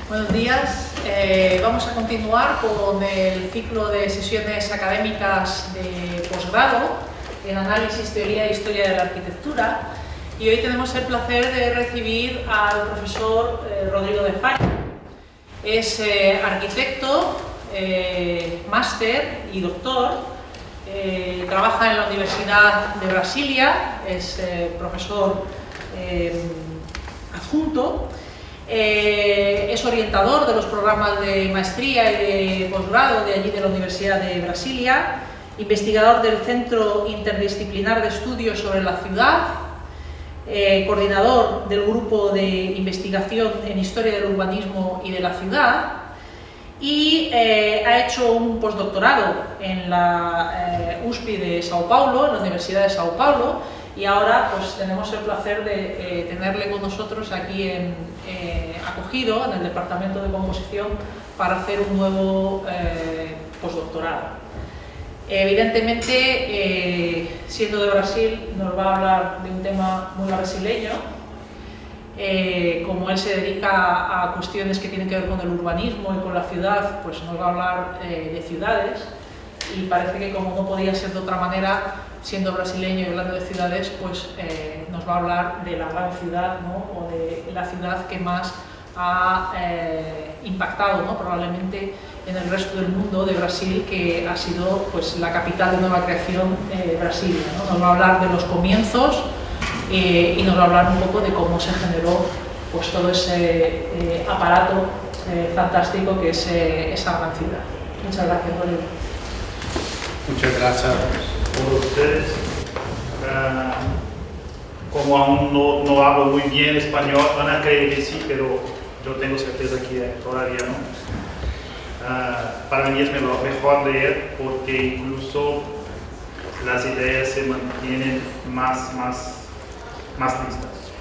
Buenos días. Vamos a continuar con el ciclo de sesiones académicas de posgrado en análisis, teoría e historia de la arquitectura. Y hoy tenemos el placer de recibir al profesor Rodrigo de Falla. Es arquitecto, máster y doctor. Trabaja en la Universidad de Brasilia, es profesor adjunto. Es orientador de los programas de maestría y de posgrado de allí de la Universidad de Brasilia, investigador del Centro Interdisciplinar de Estudios sobre la Ciudad, coordinador del Grupo de Investigación en Historia del Urbanismo y de la Ciudad, y ha hecho un postdoctorado en la USP de Sao Paulo, en la Universidad de Sao Paulo, y ahora pues tenemos el placer de tenerle con nosotros aquí acogido en el Departamento de Composición para hacer un nuevo postdoctorado. Evidentemente, siendo de Brasil, nos va a hablar de un tema muy brasileño. Como él se dedica a cuestiones que tienen que ver con el urbanismo y con la ciudad, pues nos va a hablar de ciudades, y parece que como no podía ser de otra manera, siendo brasileño y hablando de ciudades, pues nos va a hablar de la gran ciudad, ¿no? O de la ciudad que más ha impactado, ¿no? Probablemente en el resto del mundo, de Brasil, que ha sido pues la capital de nueva creación, Brasilia, ¿no? Nos va a hablar de los comienzos y nos va a hablar un poco de cómo se generó pues todo ese aparato fantástico que es esa gran ciudad. Muchas gracias, Rodrigo. Muchas gracias a todos ustedes. Como aún no hablo muy bien español, Ana cree que sí, pero yo tengo certeza que todavía no. Para mí es mejor leer porque incluso las ideas se mantienen más listas.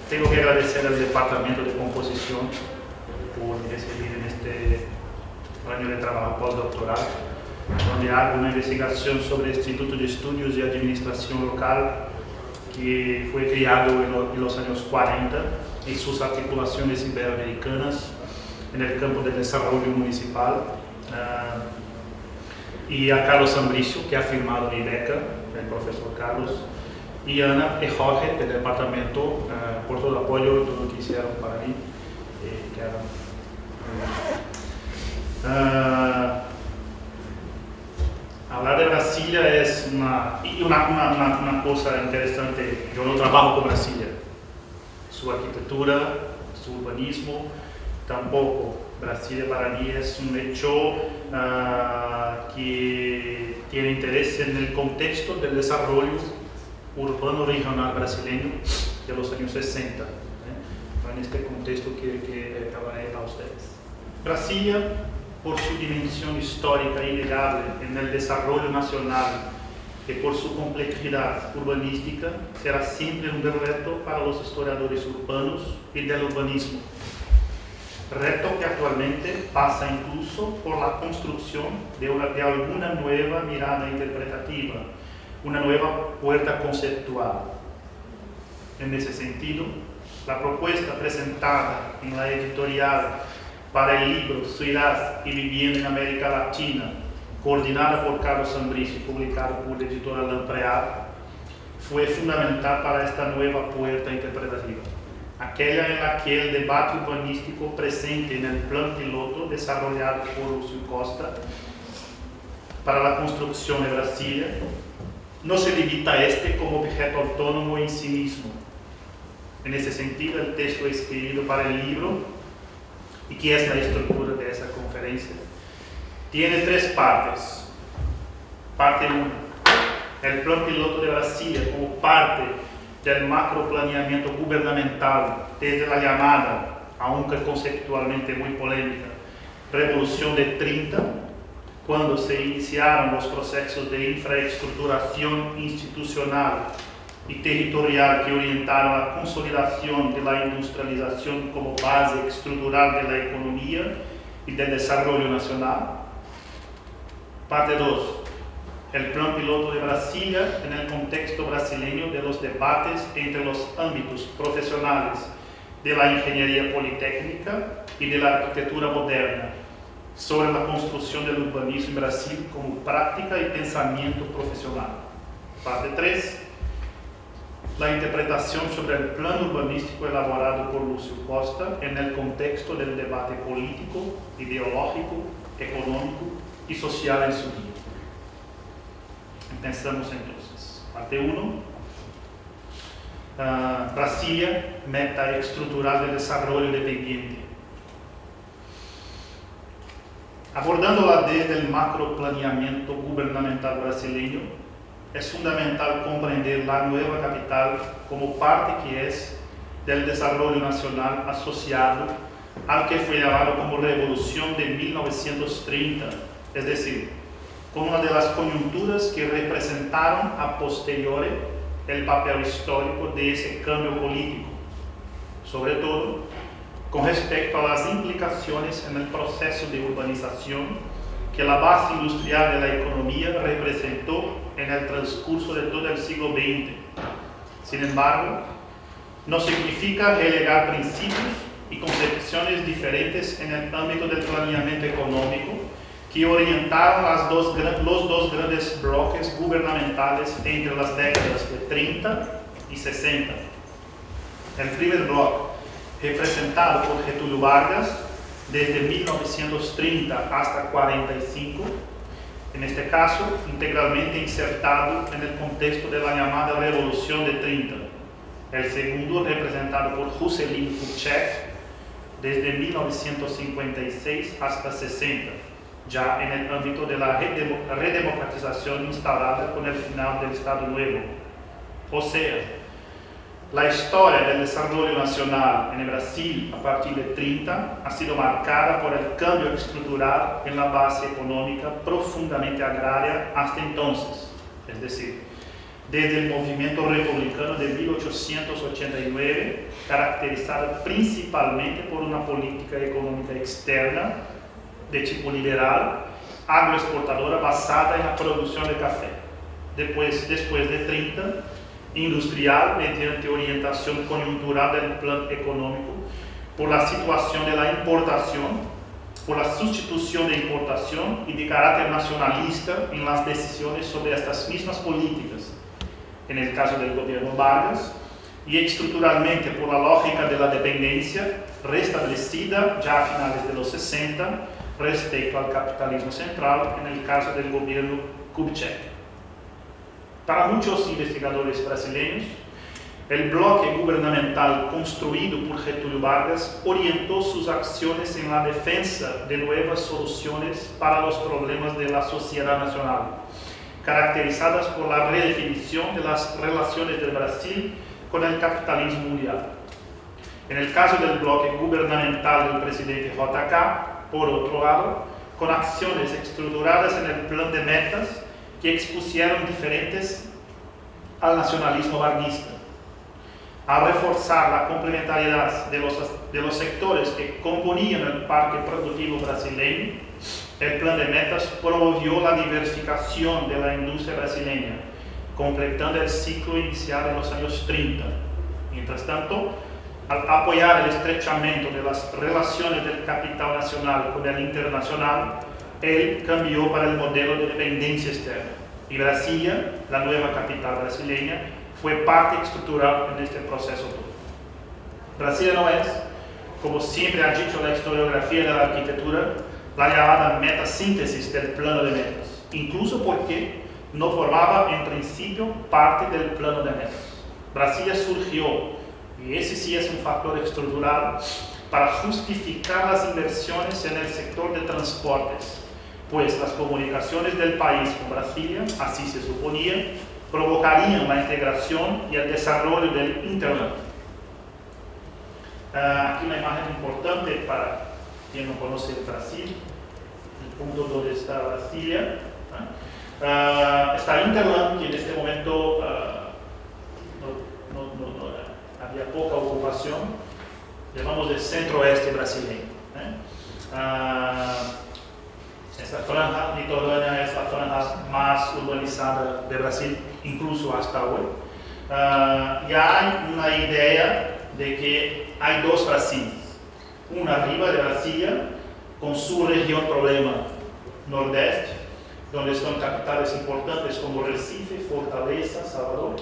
Tengo que agradecer al Departamento de Composición por recibir en este año de trabajo postdoctoral, donde hago una investigación sobre el Instituto de Estudios de Administración Local, que fue creado en los años 40 y sus articulaciones iberoamericanas en el campo del desarrollo municipal, y a Carlos Ambricio, que ha firmado mi beca, el profesor Carlos, y Ana y Jorge del departamento, por todo el apoyo y todo lo que hicieron para mí. Hablar de Brasilia es una cosa interesante. Yo no trabajo con Brasilia, su arquitectura, su urbanismo, tampoco. Brasilia para mí es un hecho que tiene interés en el contexto del desarrollo urbano regional brasileño de los años 60, en este contexto que trabajaré para ustedes. Brasilia, por su dimensión histórica innegable en el desarrollo nacional y por su complejidad urbanística, será siempre un reto para los historiadores urbanos y del urbanismo. Reto que actualmente pasa incluso por la construcción de alguna nueva mirada interpretativa, una nueva puerta conceptual. En ese sentido, la propuesta presentada en la editorial para el libro Ciudad y Vivienda en América Latina, coordinada por Carlos Ambricio y publicada por la editorial Lampreado, fue fundamental para esta nueva puerta interpretativa, aquella en la que el debate urbanístico presente en el plan piloto desarrollado por Lúcio Costa para la construcción de Brasilia no se limita a este como objeto autónomo en sí mismo. En ese sentido, el texto escrito para el libro, y que es la estructura de esa conferencia, tiene tres partes. Parte 1, el plan piloto de Brasilia como parte del macroplaneamiento gubernamental desde la llamada, aunque conceptualmente muy polémica, Revolución de 30, cuando se iniciaron los procesos de infraestructuración institucional y territorial que orientaron a la consolidación de la industrialización como base estructural de la economía y del desarrollo nacional. Parte 2. El plan piloto de Brasilia en el contexto brasileño de los debates entre los ámbitos profesionales de la ingeniería politécnica y de la arquitectura moderna sobre la construcción del urbanismo en Brasil como práctica y pensamiento profesional. Parte 3. La interpretación sobre el plan urbanístico elaborado por Lúcio Costa en el contexto del debate político, ideológico, económico y social en su día. Pensamos entonces. Parte 1. Brasilia, meta estructural de desarrollo dependiente. Abordándola desde el macroplaneamiento gubernamental brasileño, es fundamental comprender la nueva capital como parte que es del desarrollo nacional asociado al que fue llamado como Revolución de 1930, es decir, como una de las coyunturas que representaron a posteriori el papel histórico de ese cambio político, sobre todo con respecto a las implicaciones en el proceso de urbanización que la base industrial de la economía representó en el transcurso de todo el siglo XX. Sin embargo, no significa relegar principios y concepciones diferentes en el ámbito del planeamiento económico que orientaron los dos grandes bloques gubernamentales entre las décadas de 30 y 60. El primer bloque, representado por Getúlio Vargas desde 1930 hasta 45, en este caso integralmente insertado en el contexto de la llamada Revolución de 30. El segundo, representado por Juscelino Kubitschek desde 1956 hasta 60, ya en el ámbito de la redemocratización instaurada con el final del Estado Nuevo. O sea, la historia del desarrollo nacional en el Brasil a partir de 30 ha sido marcada por el cambio estructural en la base económica profundamente agraria hasta entonces, es decir, desde el movimiento republicano de 1889, caracterizado principalmente por una política económica externa de tipo liberal, agroexportadora basada en la producción de café. Después de 30, industrial mediante orientación coyuntural del plan económico por la situación de la importación, por la sustitución de importación y de carácter nacionalista en las decisiones sobre estas mismas políticas, en el caso del gobierno Vargas, y estructuralmente por la lógica de la dependencia restablecida ya a finales de los 60 respecto al capitalismo central en el caso del gobierno Kubitschek. Para muchos investigadores brasileños, el bloque gubernamental construido por Getúlio Vargas orientó sus acciones en la defensa de nuevas soluciones para los problemas de la sociedad nacional, caracterizadas por la redefinición de las relaciones del Brasil con el capitalismo mundial. En el caso del bloque gubernamental del presidente JK, por otro lado, con acciones estructuradas en el plan de metas que expusieron diferentes al nacionalismo varguista. Al reforzar la complementariedad de los sectores que componían el parque productivo brasileño, el plan de metas promovió la diversificación de la industria brasileña, completando el ciclo inicial en los años 30. Mientras tanto, al apoyar el estrechamiento de las relaciones del capital nacional con el internacional, él cambió para el modelo de dependencia externa. Y Brasilia, la nueva capital brasileña, fue parte estructural en este proceso todo. Brasilia no es, como siempre ha dicho la historiografía de la arquitectura, la llamada metasíntesis del plano de metas, incluso porque no formaba en principio parte del plano de metas. Brasilia surgió, y ese sí es un factor estructural, para justificar las inversiones en el sector de transportes, pues las comunicaciones del país con Brasilia, así se suponía, provocarían la integración y el desarrollo del Internet. Aquí una imagen importante para quien no conoce el Brasil, el punto donde está Brasilia. Está Internet, que en este momento había poca ocupación, llamamos el centro-oeste brasileño. Esta franja litoránea es la franja más urbanizada de Brasil, incluso hasta hoy. Ya hay una idea de que hay dos Brasiles. Una arriba de Brasilia, con su región problema nordeste, donde están capitales importantes como Recife, Fortaleza, Salvador,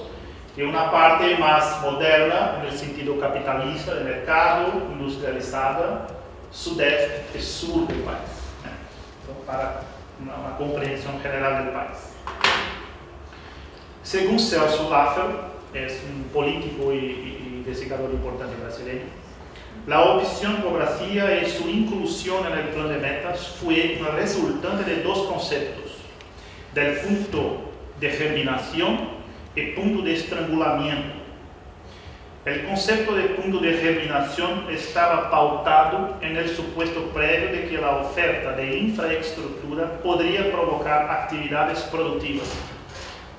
y una parte más moderna, en el sentido capitalista, de mercado, industrializada, sudeste y sur del país. Entonces, para una comprensión general del país. Según Celso Laffer, es un político y investigador importante brasileño, la opción por Brasilia y su inclusión en el plan de metas fue una resultante de dos conceptos: del punto de germinación y punto de estrangulamiento. El concepto de punto de germinación estaba pautado en el supuesto previo de que la oferta de infraestructura podría provocar actividades productivas.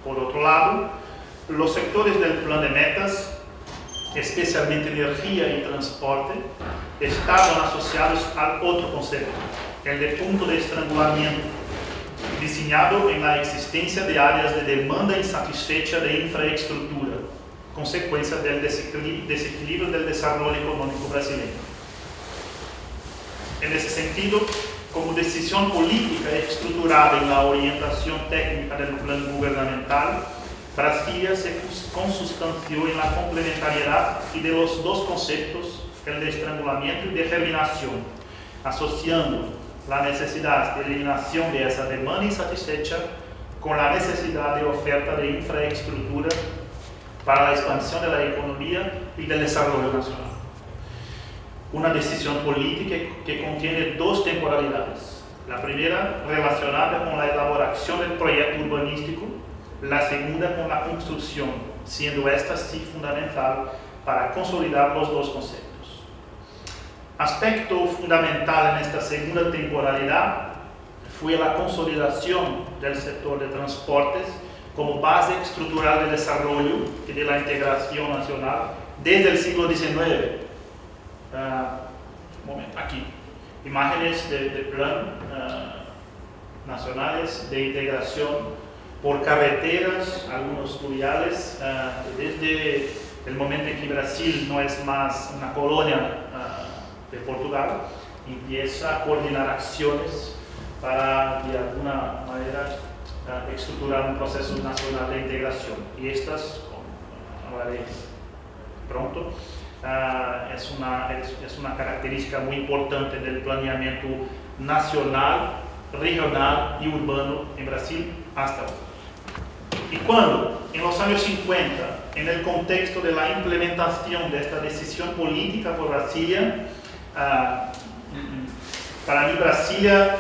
Por otro lado, los sectores del plan de metas, especialmente energía y transporte, estaban asociados al otro concepto, el de punto de estrangulamiento, diseñado en la existencia de áreas de demanda insatisfecha de infraestructura, consecuencia del desequilibrio del desarrollo económico brasileño. En ese sentido, como decisión política estructurada en la orientación técnica del plan gubernamental, Brasilia se consustanció en la complementariedad y de los dos conceptos, el de estrangulamiento y de germinación, asociando la necesidad de eliminación de esa demanda insatisfecha con la necesidad de oferta de infraestructura para la expansión de la economía y del desarrollo nacional. Una decisión política que contiene dos temporalidades. La primera relacionada con la elaboración del proyecto urbanístico, la segunda con la construcción, siendo esta sí fundamental para consolidar los dos conceptos. Aspecto fundamental en esta segunda temporalidad fue la consolidación del sector de transportes como base estructural del desarrollo y de la integración nacional desde el siglo XIX. Un momento, aquí. Imágenes de plan nacionales de integración por carreteras, algunos fluviales, desde el momento en que Brasil no es más una colonia de Portugal, empieza a coordinar acciones para, de alguna manera, estructurar un proceso nacional de integración. Y estas, como hablaré pronto, es una característica muy importante del planeamiento nacional, regional y urbano en Brasil hasta hoy. Y cuando, en los años 50, en el contexto de la implementación de esta decisión política por Brasilia, para mí Brasilia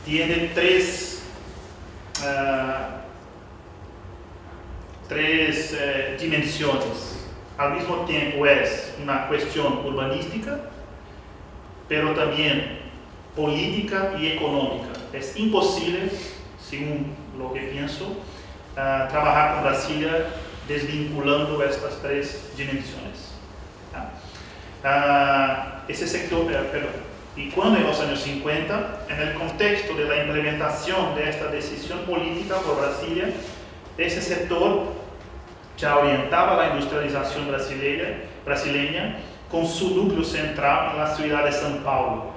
tiene tres dimensiones. Al mismo tiempo es una cuestión urbanística, pero también política y económica. Es imposible, según lo que pienso, trabajar con Brasilia desvinculando estas tres dimensiones. Ese sector, y cuando en los años 50, en el contexto de la implementación de esta decisión política por Brasilia, ese sector ya orientaba la industrialización brasileña con su núcleo central en la ciudad de São Paulo.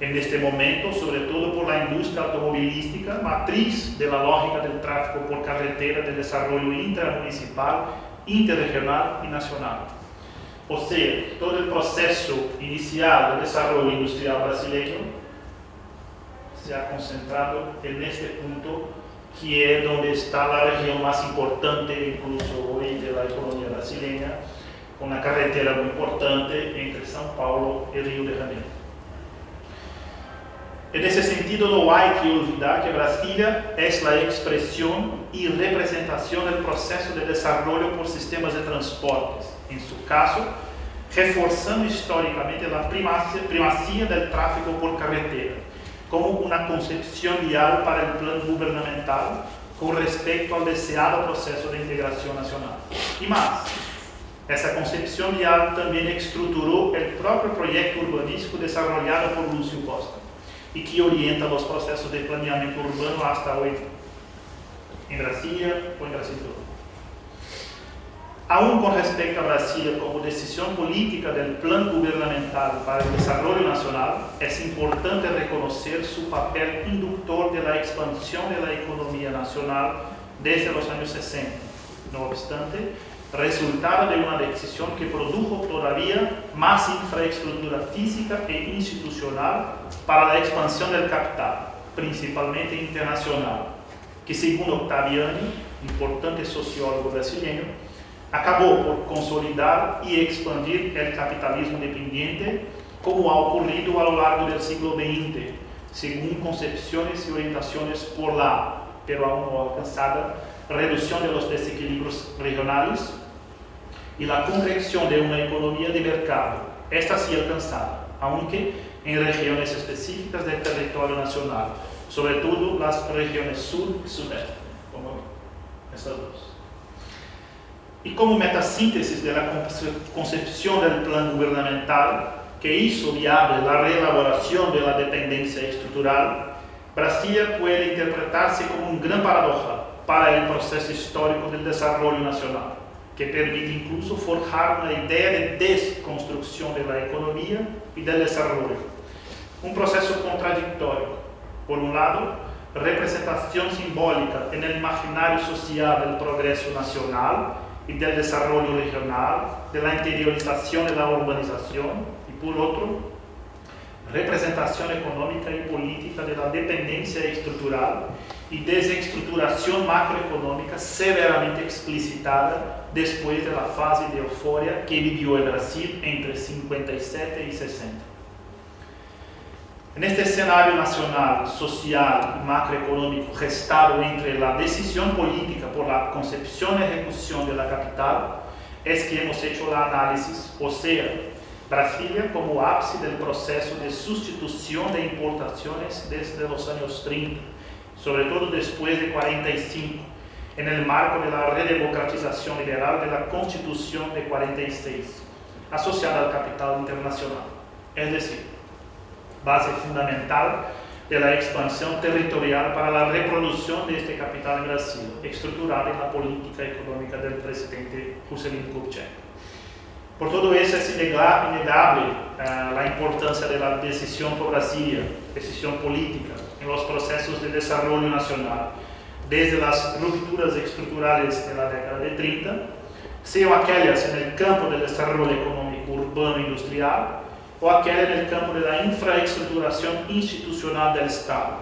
En este momento, sobre todo por la industria automovilística, matriz de la lógica del tráfico por carretera de desarrollo intramunicipal, interregional y nacional. O sea, todo el proceso inicial de desarrollo industrial brasileño se ha concentrado en este punto, que es donde está la región más importante, incluso hoy, de la economía brasileña, con una carretera muy importante entre São Paulo y Río de Janeiro. En ese sentido, no hay que olvidar que Brasilia es la expresión y representación del proceso de desarrollo por sistemas de transportes, en su caso, reforzando históricamente la primacía del tráfico por carretera, como una concepción vial para el plan gubernamental con respecto al deseado proceso de integración nacional. Y más, esa concepción vial también estructuró el propio proyecto urbanístico desarrollado por Lúcio Costa y que orienta los procesos de planeamiento urbano hasta hoy en Brasilia o en Brasil todo. Aún con respecto a Brasilia como decisión política del plan gubernamental para el desarrollo nacional, es importante reconocer su papel inductor de la expansión de la economía nacional desde los años 60. No obstante, resultado de una decisión que produjo todavía más infraestructura física e institucional para la expansión del capital, principalmente internacional, que según Ottaviani, importante sociólogo brasileño, acabó por consolidar y expandir el capitalismo dependiente, como ha ocurrido a lo largo del siglo XX, según concepciones y orientaciones por la, pero aún no alcanzada, reducción de los desequilibrios regionales y la concreción de una economía de mercado, esta sí alcanzada, aunque en regiones específicas del territorio nacional, sobre todo las regiones sur y sudeste, como estas dos. Y como metasíntesis de la concepción del plan gubernamental que hizo viable la reelaboración de la dependencia estructural, Brasilia puede interpretarse como una gran paradoja para el proceso histórico del desarrollo nacional, que permite incluso forjar una idea de desconstrucción de la economía y del desarrollo. Un proceso contradictorio. Por un lado, representación simbólica en el imaginario social del progreso nacional y del desarrollo regional, de la interiorización de la urbanización, y por otro, representación económica y política de la dependencia estructural y desestructuración macroeconómica severamente explicitada después de la fase de euforia que vivió el Brasil entre 57 y 60. En este escenario nacional, social y macroeconómico gestado entre la decisión política por la concepción y ejecución de la capital, es que hemos hecho el análisis, o sea, Brasilia como ápice del proceso de sustitución de importaciones desde los años 30, sobre todo después de 45, en el marco de la redemocratización liberal de la Constitución de 46, asociada al capital internacional, es decir, base fundamental de la expansión territorial para la reproducción de este capital en Brasil, estructurada en la política económica del presidente Juscelino Kubitschek. Por todo eso es innegable la importancia de la decisión por Brasilia, decisión política, en los procesos de desarrollo nacional, desde las rupturas estructurales de la década de 30, sean aquellas en el campo del desarrollo económico urbano e industrial, o aquella en el campo de la infraestructuración institucional del Estado.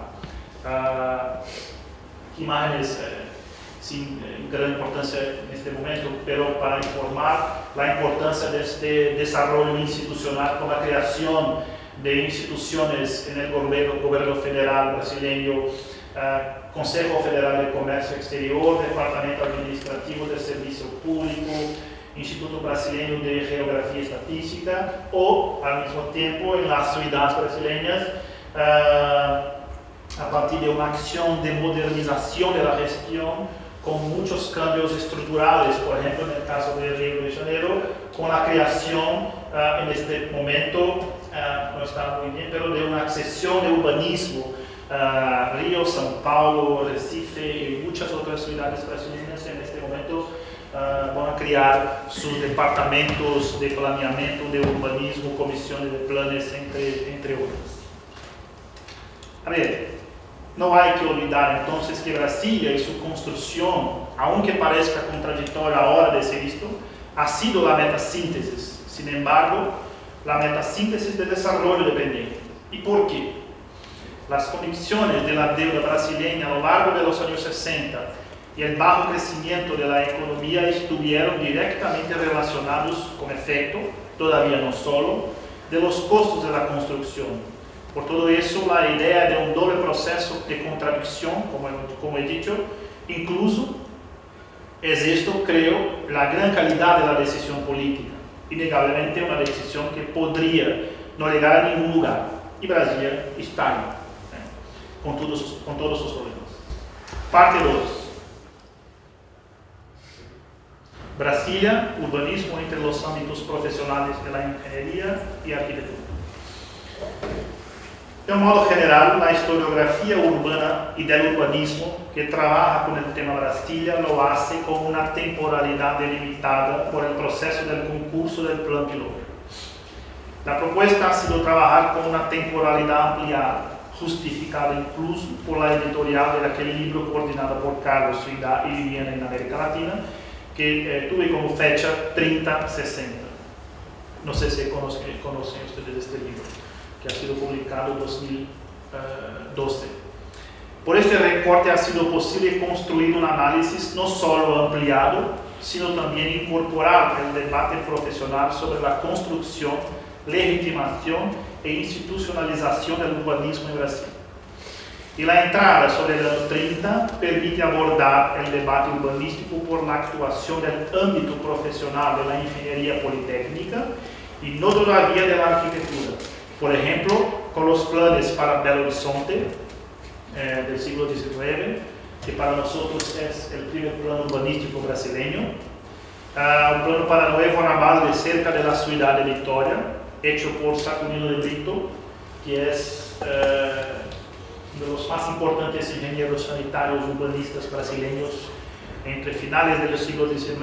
Imágenes sin gran importancia en este momento, pero para informar la importancia de este desarrollo institucional con la creación de instituciones en el gobierno federal brasileño, Consejo Federal de Comercio Exterior, Departamento Administrativo de Servicio Público, Instituto Brasileño de Geografía y Estadística, o al mismo tiempo en las ciudades brasileñas, a partir de una acción de modernización de la gestión con muchos cambios estructurales, por ejemplo en el caso de Río de Janeiro, con la creación en este momento, no está muy bien, pero de una accesión de urbanismo, Río, São Paulo, Recife y muchas otras ciudades brasileñas en este momento van a crear sus departamentos de planeamiento, de urbanismo, comisiones de planes, entre otros. A ver, no hay que olvidar entonces que Brasilia y su construcción, aunque parezca contradictoria ahora de ser visto, ha sido la metasíntesis, sin embargo, la metasíntesis del desarrollo dependiente. ¿Y por qué? Las condiciones de la deuda brasileña a lo largo de los años 60 y el bajo crecimiento de la economía estuvieron directamente relacionados con efecto, todavía no solo, de los costos de la construcción. Por todo eso, la idea de un doble proceso de contradicción, como he dicho, incluso es esto, creo, la gran calidad de la decisión política. Innegablemente una decisión que podría no llegar a ningún lugar. Y Brasilia está ahí, con todos sus problemas. Parte 2. Brasilia, urbanismo entre los ámbitos profesionales de la ingeniería y arquitectura. De un modo general, la historiografía urbana y del urbanismo que trabaja con el tema Brasilia lo hace con una temporalidad delimitada por el proceso del concurso del Plan Piloto. La propuesta ha sido trabajar con una temporalidad ampliada, justificada incluso por la editorial de aquel libro coordinado por Carlos Suidá y Viviana en América Latina, que tuve como fecha 3060. No sé si conocen ustedes este libro, que ha sido publicado en 2012. Por este recorte ha sido posible construir un análisis no solo ampliado, sino también incorporar el debate profesional sobre la construcción, legitimación e institucionalización del urbanismo en Brasil. Y la entrada sobre el año 30 permite abordar el debate urbanístico por la actuación del ámbito profesional de la ingeniería politécnica y no todavía de la arquitectura. Por ejemplo, con los planes para Belo Horizonte del siglo XIX, que para nosotros es el primer plano urbanístico brasileño, un plano para Nuevo Ramal de cerca de la ciudad de Vitória, hecho por Saturnino de Brito, que es uno de los más importantes ingenieros sanitarios urbanistas brasileños entre finales del siglo XIX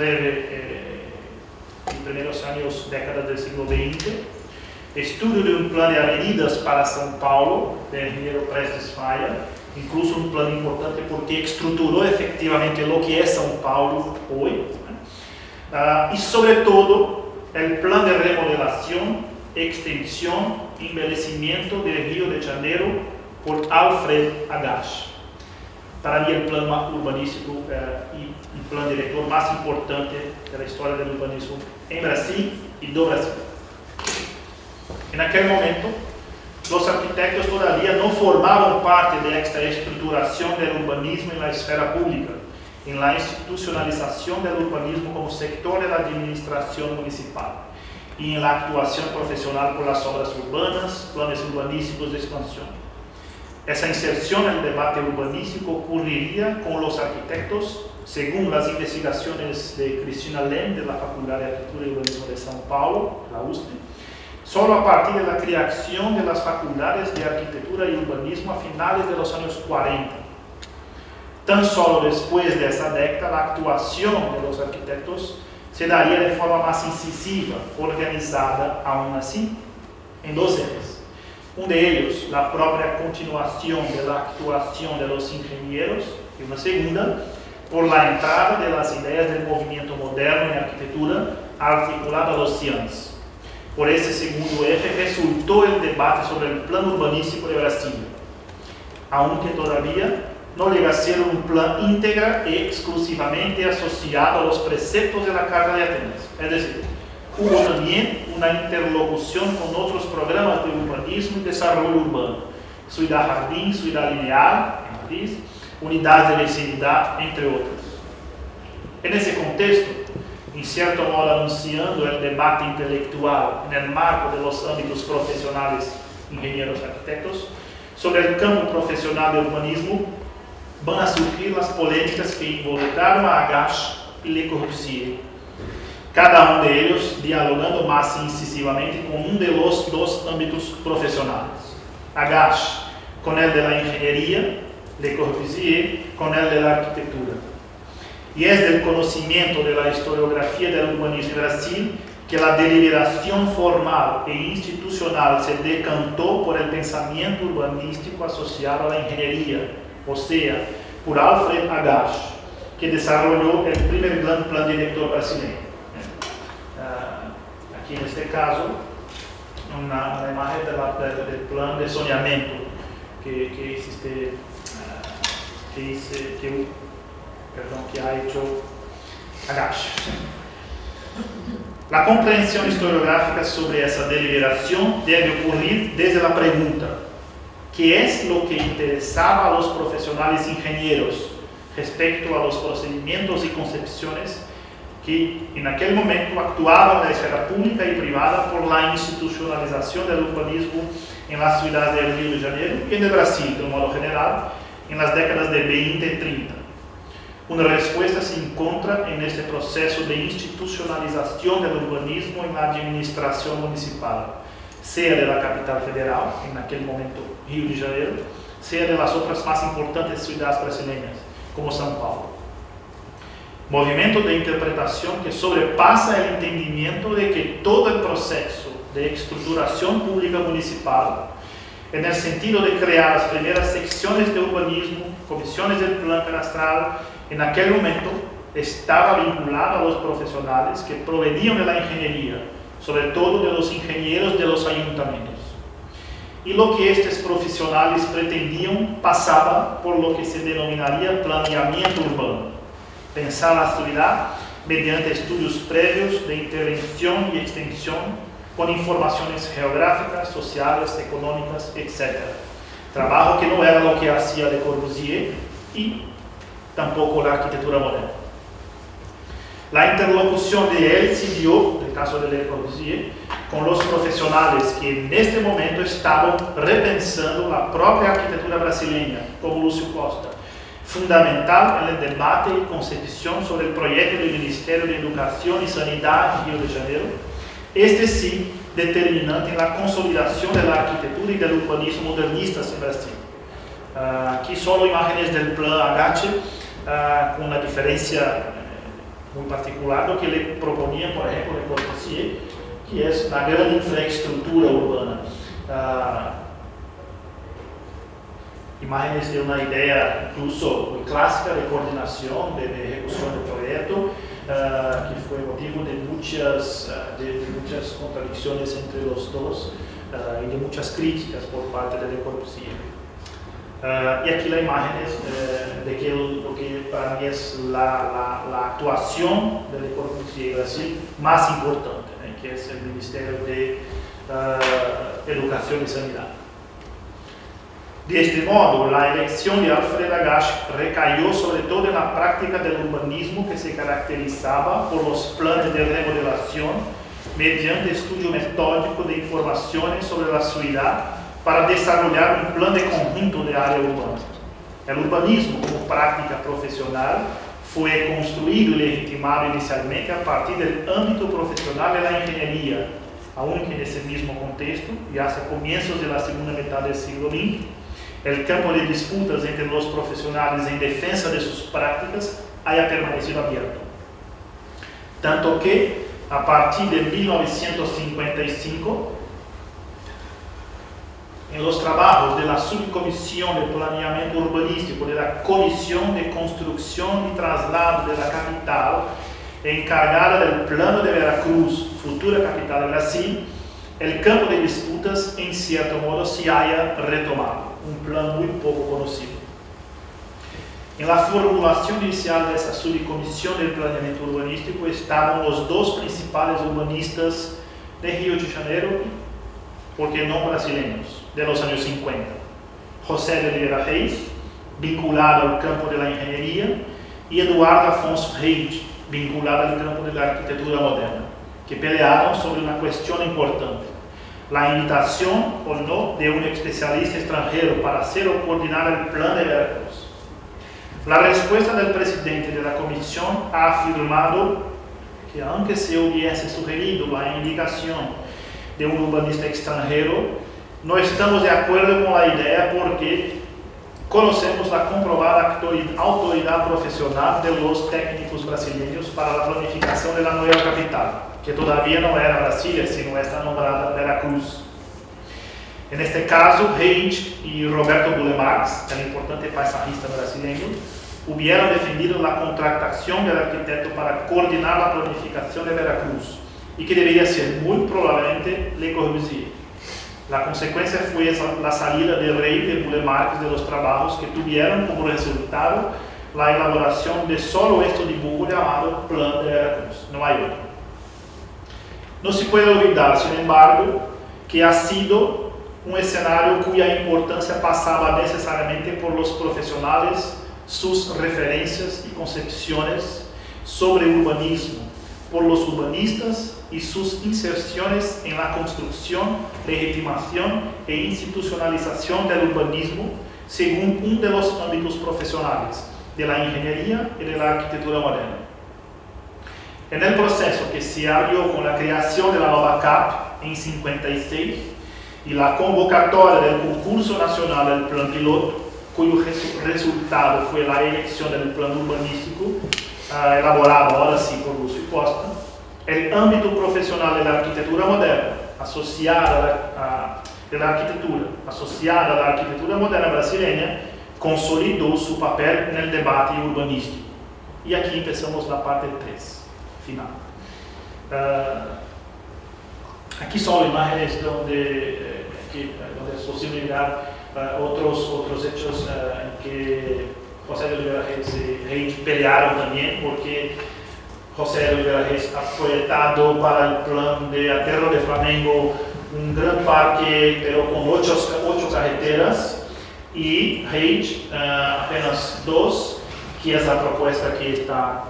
y primeros años, décadas del siglo XX. Estudio de un plan de avenidas para São Paulo, del ingeniero Prestes Faia, incluso un plan importante porque estructuró efectivamente lo que es São Paulo hoy. Y sobre todo, el plan de remodelación, extensión, embellecimiento del Río de Janeiro por Alfred Agache. Para mí el plan urbanístico y el plan director más importante de la historia del urbanismo en Brasil y do Brasil. En aquel momento, los arquitectos todavía no formaban parte de esta estructuración del urbanismo en la esfera pública, en la institucionalización del urbanismo como sector de la administración municipal y en la actuación profesional por las obras urbanas, planes urbanísticos de expansión. Esa inserción en el debate urbanístico ocurriría con los arquitectos, según las investigaciones de Cristina Lem de la Facultad de Arquitectura y Urbanismo de São Paulo, la USP, solo a partir de la creación de las facultades de arquitectura y urbanismo a finales de los años 40. Tan solo después de esa década, la actuación de los arquitectos se daría de forma más incisiva, organizada aún así, en dos ejes. Un de ellos, la propia continuación de la actuación de los ingenieros, y una segunda, por la entrada de las ideas del movimiento moderno en arquitectura articulado a los CIANs. Por ese segundo eje resultó el debate sobre el plan urbanístico de Brasil, aunque todavía no llega a ser un plan íntegra y exclusivamente asociado a los preceptos de la Carta de Atenas. Es decir, hubo también una interlocución con otros programas de urbanismo y desarrollo urbano, Ciudad Jardín, Ciudad Lineal, en Madrid, Unidades de Vecindad, entre otros. En ese contexto, en cierto modo anunciando el debate intelectual en el marco de los ámbitos profesionales, ingenieros, arquitectos, sobre el campo profesional de urbanismo, van a surgir las polémicas que involucraron a Agache y Le Corbusier, cada uno de ellos dialogando más incisivamente con uno de los dos ámbitos profesionales. Agache con el de la ingeniería, Le Corbusier con el de la arquitectura. Y es del conocimiento de la historiografía del urbanismo en Brasil que la deliberación formal e institucional se decantó por el pensamiento urbanístico asociado a la ingeniería, o sea, por Alfred Agache, que desarrolló el primer gran plan director brasileño. Aquí en este caso, una imagen del plan de saneamiento que ha hecho Agache. La comprensión historiográfica sobre esa deliberación debe ocurrir desde la pregunta: ¿qué es lo que interesaba a los profesionales ingenieros respecto a los procedimientos y concepciones que en aquel momento actuaban en la esfera pública y privada por la institucionalización del urbanismo en las ciudades del Río de Janeiro y en el Brasil, de un modo general, en las décadas de 20 y 30? Una respuesta se encuentra en este proceso de institucionalización del urbanismo en la administración municipal, sea de la capital federal, en aquel momento Rio de Janeiro, sea de las otras más importantes ciudades brasileñas, como São Paulo. Movimiento de interpretación que sobrepasa el entendimiento de que todo el proceso de estructuración pública municipal, en el sentido de crear las primeras secciones de urbanismo, comisiones del plan cadastral, en aquel momento estaba vinculado a los profesionales que provenían de la ingeniería, sobre todo de los ingenieros de los ayuntamientos. Y lo que estos profesionales pretendían pasaba por lo que se denominaría planeamiento urbano. Pensar la ciudad mediante estudios previos de intervención y extensión con informaciones geográficas, sociales, económicas, etc. Trabajo que no era lo que hacía Le Corbusier y tampoco la arquitectura moderna. La interlocución de él siguió, en el caso de Le Corbusier, con los profesionales que en este momento estaban repensando la propia arquitectura brasileña, como Lúcio Costa, fundamental en el debate y concepción sobre el proyecto del Ministerio de Educación y Sanidad en Rio de Janeiro, este sí determinante en la consolidación de la arquitectura y del urbanismo modernistas en Brasil. Aquí solo imágenes del plan Agache, con una diferencia muy particular, lo que le proponía, por ejemplo, Le Corbusier, que es la gran infraestructura urbana. Imágenes de una idea incluso muy clásica de coordinación, de ejecución del proyecto, que fue motivo de muchas contradicciones entre los dos y de muchas críticas por parte de Le Corbusier. Y aquí la imagen es de que lo que para mí es la actuación de Le Corbusier en Brasil más importante, que es el Ministerio de Educación y Sanidad. De este modo, la elección de Alfred Agache recayó sobre todo en la práctica del urbanismo que se caracterizaba por los planes de remodelación mediante estudio metódico de informaciones sobre la ciudad para desarrollar un plan de conjunto de área urbana. El urbanismo como práctica profesional fue construido y legitimado inicialmente a partir del ámbito profesional de la ingeniería, aunque en ese mismo contexto y hacia comienzos de la segunda mitad del siglo XX, el campo de disputas entre los profesionales en defensa de sus prácticas haya permanecido abierto. Tanto que, a partir de 1955, en los trabajos de la Subcomisión de Planeamiento Urbanístico de la Comisión de Construcción y Traslado de la Capital, encargada del Plano de Veracruz, futura capital de Brasil, el campo de disputas, en cierto modo, se haya retomado. Un plan muy poco conocido. En la formulación inicial de esa subcomisión del planeamiento urbanístico estaban los dos principales urbanistas de Rio de Janeiro, porque no brasileños, de los años 50. José de Oliveira Reis, vinculado al campo de la ingeniería, y Eduardo Afonso Reis, vinculado al campo de la arquitectura moderna, que pelearon sobre una cuestión importante: la invitación o no de un especialista extranjero para hacer o coordinar el plan de Veracruz. La respuesta del presidente de la comisión ha afirmado que aunque se hubiese sugerido la indicación de un urbanista extranjero, no estamos de acuerdo con la idea porque conocemos la comprobada autoridad profesional de los técnicos brasileños para la planificación de la nueva capital, que todavía no era Brasilia, sino está nombrada Veracruz. En este caso, Reis y Roberto Bulemarx, el importante paisajista brasileño, hubieran defendido la contratación del arquitecto para coordinar la planificación de Veracruz, y que debería ser muy probablemente Le Corbusier. La consecuencia fue la salida de Reis y de Bulemarx de los trabajos que tuvieron como resultado la elaboración de solo este dibujo llamado Plan de Veracruz. No hay otro. No se puede olvidar, sin embargo, que ha sido un escenario cuya importancia pasaba necesariamente por los profesionales, sus referencias y concepciones sobre urbanismo, por los urbanistas y sus inserciones en la construcción, legitimación e institucionalización del urbanismo según uno de los ámbitos profesionales, de la ingeniería y de la arquitectura moderna. En el proceso que se abrió con la creación de la nueva CAP en 56, y la convocatoria del concurso nacional del plan piloto, cuyo resultado fue la elección del plan urbanístico elaborado ahora sí por Lúcio Costa, el ámbito profesional de la arquitectura moderna asociada a la arquitectura moderna brasileña consolidó su papel en el debate urbanístico. Y aquí empezamos la parte 3, final. Aquí son imágenes donde es posible mirar otros hechos en que José de Oliveira Reis pelearon también, porque José de Oliveira Reis ha proyectado para el plan de Aterro de Flamengo un gran parque, pero con 8 carreteras, y Reis apenas 2, que es la propuesta que está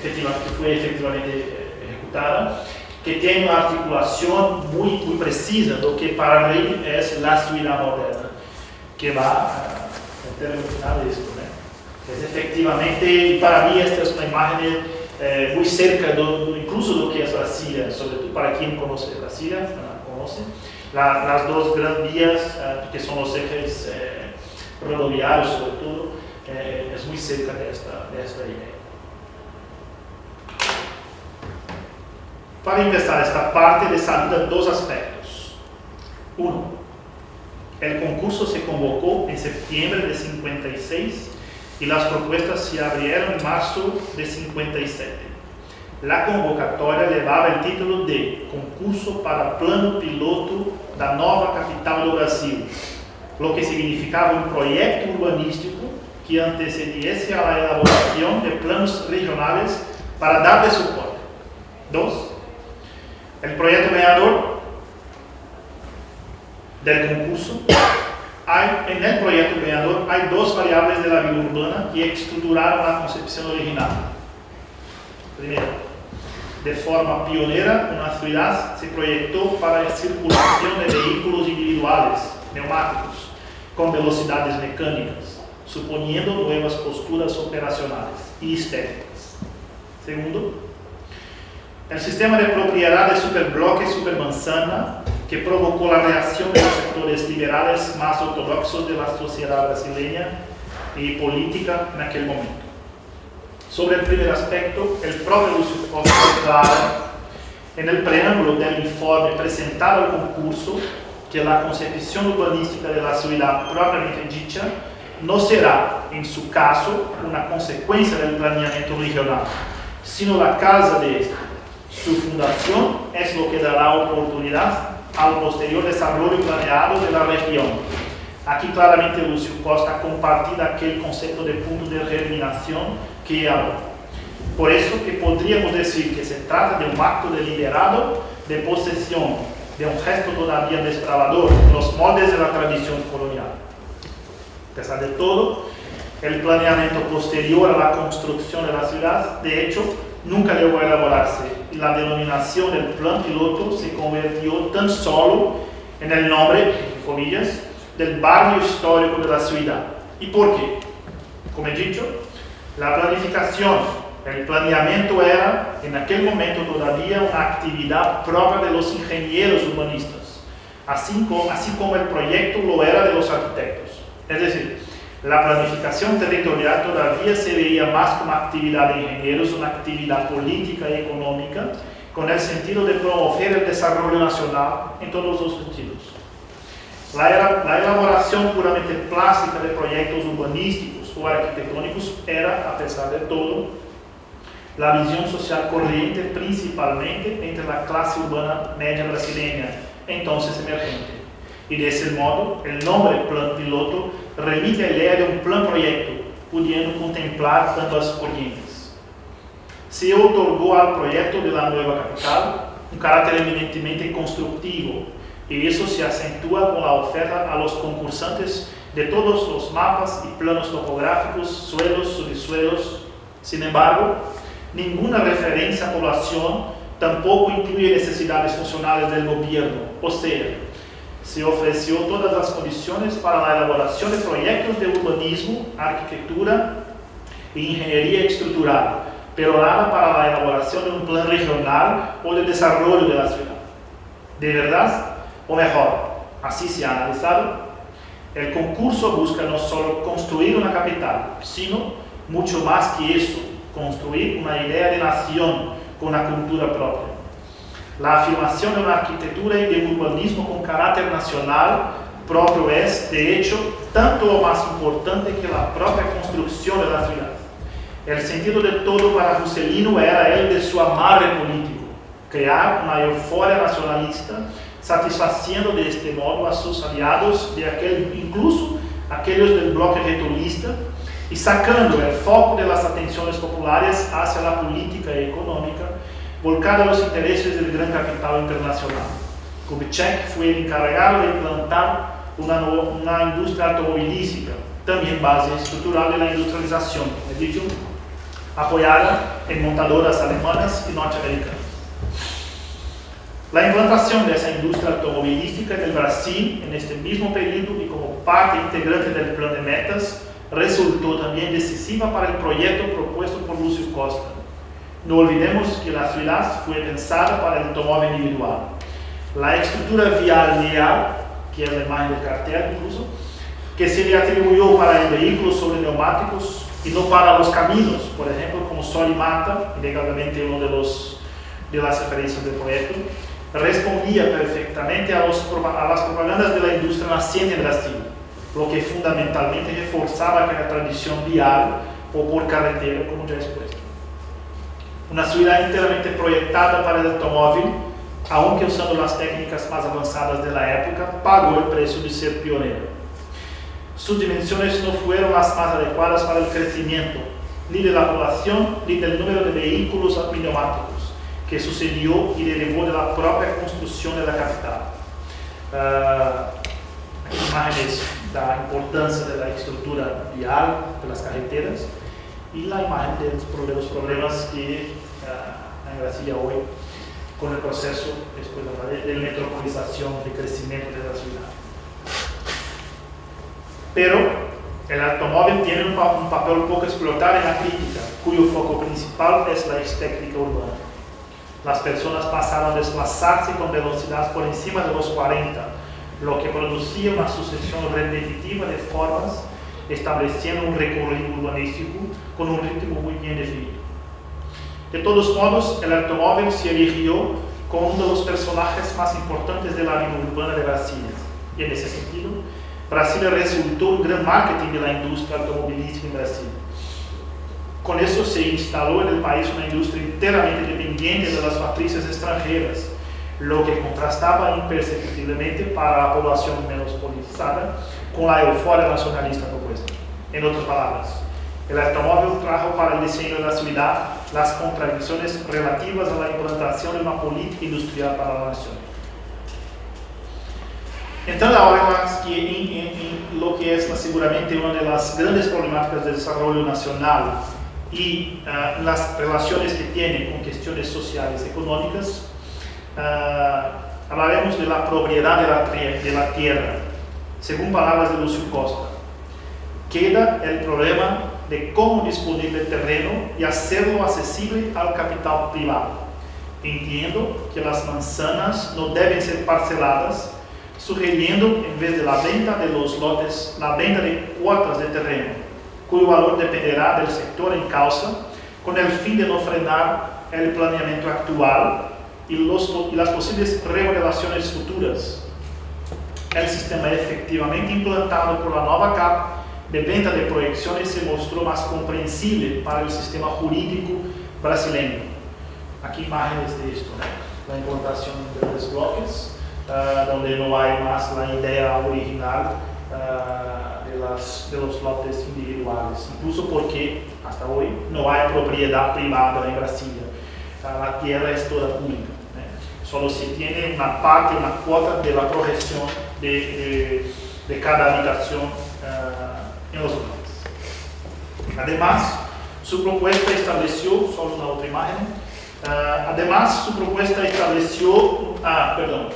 que fue efectivamente ejecutada, que tiene una articulación muy precisa de lo que para Reis es la ciudad moderna, que va a terminar esto, ¿no? Es efectivamente, para mí esta es una imagen muy cerca incluso de lo que es Brasilia, sobre todo para quien conoce Brasilia, conoce las dos grandes vías que son los ejes rodoviarios, sobre todo, es muy cerca de esta idea. Para empezar esta parte de salida, 2 aspectos. 1. El concurso se convocó en septiembre de 56 y las propuestas se abrieron en marzo de 57. La convocatoria llevaba el título de Concurso para Plano Piloto da Nova Capital do Brasil, lo que significaba un proyecto urbanístico que antecediese a la elaboración de planos regionales para darle soporte. 2. El proyecto ganador del concurso, en el proyecto ganador hay 2 variables de la vida urbana que estructuraron la concepción original. Primero, de forma pionera, una ciudad se proyectó para la circulación de vehículos individuales, neumáticos, con velocidades mecánicas, suponiendo nuevas posturas operacionales y estéticas. Segundo, el sistema de propiedad de superbloque y supermanzana, que provocó la reacción de los sectores liberales más ortodoxos de la sociedad brasileña y política en aquel momento. Sobre el primer aspecto, el propio Lúcio Costa declara en el preámbulo del informe presentado al concurso que la concepción urbanística de la ciudad propiamente dicha no será, en su caso, una consecuencia del planeamiento regional, sino la causa de este. Su fundación es lo que dará oportunidad al posterior desarrollo planeado de la región. Aquí claramente Lúcio Costa compartía aquel concepto de punto de germinación que habló. Por eso que podríamos decir que se trata de un acto deliberado de posesión de un gesto todavía desbravador en los moldes de la tradición colonial. A pesar de todo, el planeamiento posterior a la construcción de la ciudad, de hecho, nunca llegó a elaborarse, y la denominación del plan piloto se convirtió tan solo en el nombre, entre comillas, del barrio histórico de la ciudad. ¿Y por qué? Como he dicho, la planificación, el planeamiento era, en aquel momento todavía, una actividad propia de los ingenieros urbanistas, así como el proyecto lo era de los arquitectos. Es decir, la planificación territorial todavía se veía más como actividad de ingenieros, una actividad política y económica, con el sentido de promover el desarrollo nacional en todos los sentidos. La elaboración puramente plástica de proyectos urbanísticos o arquitectónicos era, a pesar de todo, la visión social corriente principalmente entre la clase urbana media brasileña, entonces emergente. Y de ese modo, el nombre plan piloto remite a la idea de un plan proyecto, pudiendo contemplar tantas corrientes. Se otorgó al proyecto de la nueva capital un carácter eminentemente constructivo, y eso se acentúa con la oferta a los concursantes de todos los mapas y planos topográficos, suelos, subsuelos. Sin embargo, ninguna referencia a población tampoco incluye necesidades funcionales del gobierno, o sea, se ofreció todas las condiciones para la elaboración de proyectos de urbanismo, arquitectura e ingeniería estructural, pero nada para la elaboración de un plan regional o de desarrollo de la ciudad. De verdad, o mejor, así se ha analizado, el concurso busca no solo construir una capital, sino mucho más que eso, construir una idea de nación con una cultura propia. La afirmación de una arquitectura y de un urbanismo con carácter nacional propio es, de hecho, tanto o más importante que la propia construcción de la ciudad. El sentido de todo para Juscelino era el de su amarre político, crear una euforia nacionalista, satisfaciendo de este modo a sus aliados, incluso aquellos del bloque retorista, y sacando el foco de las atenciones populares hacia la política económica, volcada a los intereses del gran capital internacional. Kubitschek fue el encargado de implantar una industria automovilística, también base estructural de la industrialización, he dicho, apoyada en montadoras alemanas y norteamericanas. La implantación de esa industria automovilística en el Brasil en este mismo periodo y como parte integrante del plan de metas resultó también decisiva para el proyecto propuesto por Lúcio Costa. No olvidemos que la ciudad fue pensada para el automóvil individual. La estructura vial leal, que es la imagen del cartel incluso, que se le atribuyó para el vehículo sobre neumáticos y no para los caminos, por ejemplo, como Sol y Mata, inegadamente uno de las referencias del proyecto, respondía perfectamente a las propagandas de la industria naciente en Brasil, lo que fundamentalmente reforzaba aquella tradición vial o por carretera, como ya expuesto. Una ciudad enteramente proyectada para el automóvil, aunque usando las técnicas más avanzadas de la época, pagó el precio de ser pionera. Sus dimensiones no fueron las más adecuadas para el crecimiento, ni de la población, ni del número de vehículos neumáticos, que sucedió y derivó de la propia construcción de la capital. Imágenes de la importancia de la estructura vial de las carreteras y la imagen de los problemas que en Brasil hoy con el proceso después de metropolización, de crecimiento de la ciudad. Pero el automóvil tiene un papel poco explotado en la crítica, cuyo foco principal es la estética urbana. Las personas pasaron a desplazarse con velocidad por encima de los 40, lo que producía una sucesión repetitiva de formas, estableciendo un recorrido urbanístico con un ritmo muy bien definido. De todos modos, el automóvil se erigió como uno de los personajes más importantes de la vida urbana de Brasil, y en ese sentido, Brasil resultó un gran marketing de la industria automovilística en Brasil. Con eso se instaló en el país una industria enteramente dependiente de las matrices extranjeras, lo que contrastaba imperceptiblemente para la población menos politizada con la euforia nacionalista propuesta. En otras palabras, el automóvil trajo para el diseño de la ciudad las contradicciones relativas a la implantación de una política industrial para la nación. Entrando ahora en lo que es seguramente una de las grandes problemáticas del desarrollo nacional y las relaciones que tiene con cuestiones sociales y económicas, hablaremos de la propiedad de la tierra. Según palabras de Lúcio Costa, queda el problema de cómo disponer del terreno y hacerlo accesible al capital privado. Entiendo que las manzanas no deben ser parceladas, sugiriendo, en vez de la venta de los lotes, la venta de cuotas de terreno, cuyo valor dependerá del sector en causa, con el fin de no frenar el planeamiento actual y las posibles remodelaciones futuras. El sistema efectivamente implantado por la nueva CAP de venta de proyecciones se mostró más comprensible para el sistema jurídico brasileño. Aquí imágenes de esto, ¿no? La implantación de los bloques, donde no hay más la idea original de los lotes individuales, incluso porque hasta hoy no hay propiedad privada en Brasilia. La tierra es toda pública, solo se tiene una parte, una cuota de la proyección de cada habitación en los lotes. Además, su propuesta estableció, solo una otra imagen,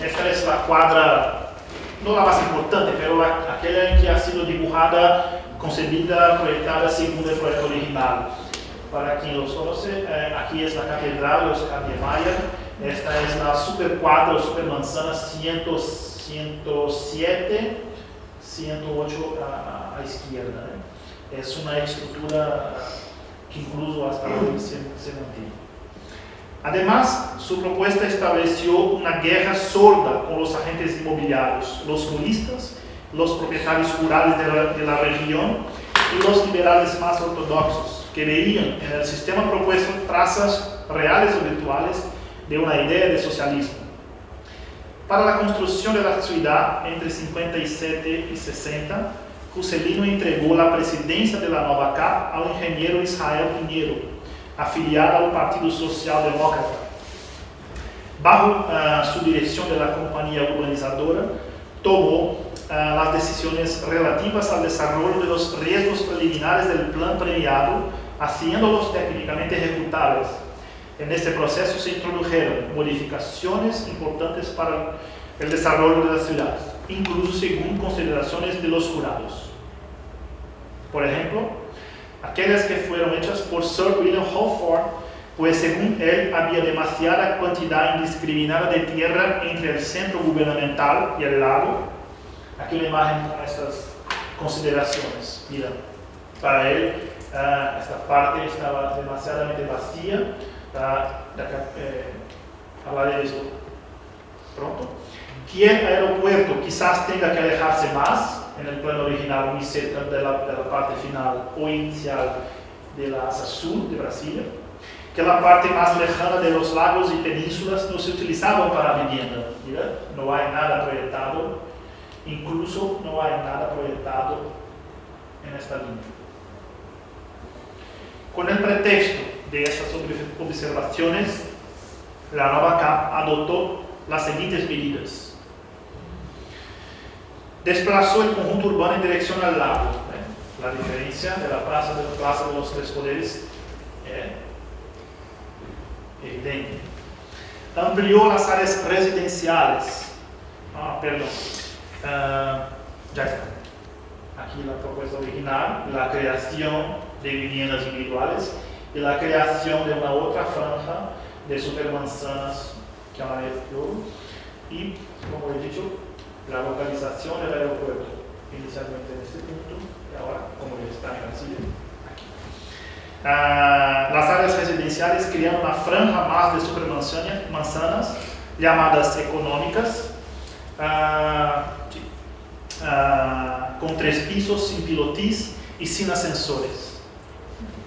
esta es la cuadra, no la más importante, pero aquella que ha sido dibujada, concebida, proyectada según el proyecto original. Para quien lo conoce, aquí es la catedral de Oscar Niemeyer, esta es la super cuadra, super manzana 107 107, 108 a izquierda, né? É uma estrutura que incluso hasta hoy se mantiene. Además, su propuesta estableció una guerra sorda con los agentes inmobiliarios, los juristas, los propietarios rurales de la región y los liberales más ortodoxos, que veían en el sistema propuesto trazas reales o virtuales de una idea de socialismo. Para la construcción de la ciudad entre 57 y 60, Juscelino entregó la presidencia de la Nova CAP al ingeniero Israel Pinheiro, afiliado al Partido Social Demócrata. Bajo su dirección de la compañía urbanizadora, tomó las decisiones relativas al desarrollo de los riesgos preliminares del plan premiado, haciéndolos técnicamente ejecutables. En este proceso se introdujeron modificaciones importantes para el desarrollo de la ciudad, incluso según consideraciones de los jurados. Por ejemplo, aquellas que fueron hechas por Sir William Hawthorne, pues según él había demasiada cantidad indiscriminada de tierra entre el centro gubernamental y el lago. Aquí una imagen con estas consideraciones. Mira, para él esta parte estaba demasiadamente vacía. Hablaré de esto pronto. Que el aeropuerto quizás tenga que alejarse más en el plano original, muy cerca de la parte final o inicial de la asa sur de Brasilia, que la parte más lejana de los lagos y penínsulas no se utilizaban para vivienda. Mira, no hay nada proyectado, incluso no hay nada proyectado en esta línea. Con el pretexto de estas observaciones, la Nova CAP adoptó las siguientes medidas. Desplazó el conjunto urbano en dirección al lago. La diferencia de la Plaza de los Tres Poderes es evidente. Amplió las áreas residenciales. Ya está. Aquí la propuesta original, la creación de viviendas individuales y la creación de una otra franja de supermanzanas que hablaré luego. Y, como he dicho, la localización del aeropuerto, inicialmente en este punto, y ahora, como ya está en Brasilia, aquí. Las áreas residenciales crean una franja más de supermanzanas llamadas económicas, con 3 pisos, sin pilotis y sin ascensores,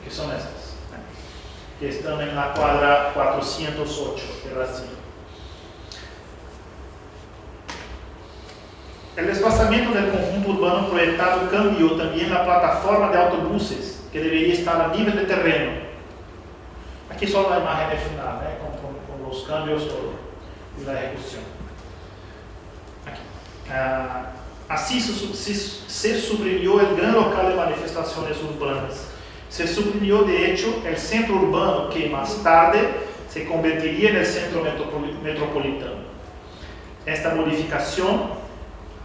que son estas, que están en la cuadra 408 de Brasil. El desplazamiento del conjunto urbano proyectado cambió también la plataforma de autobuses, que debería estar a nivel de terreno. Aquí solo la imagen final, con los cambios y la ejecución. Aquí. Así se suprimió el gran local de manifestaciones urbanas. Se suprimió, de hecho, el centro urbano, que más tarde se convertiría en el centro metropolitano. Esta modificación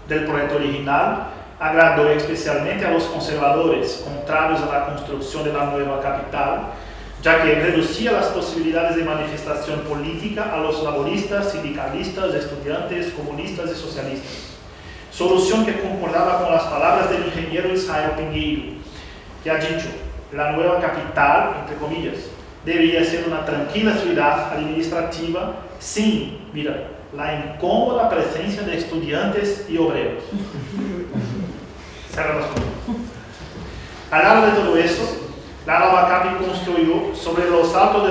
del proyecto original agradó especialmente a los conservadores, contrarios a la construcción de la nueva capital, ya que reducía las posibilidades de manifestación política a los laboristas, sindicalistas, estudiantes, comunistas y socialistas. Solución que concordaba con las palabras del ingeniero Israel Pinheiro, que ha dicho: la nueva capital, entre comillas, debería ser una tranquila ciudad administrativa sin, mira, la incómoda presencia de estudiantes y obreros. Cerramos. Al lado de todo eso, la Nova CAP construyó sobre los altos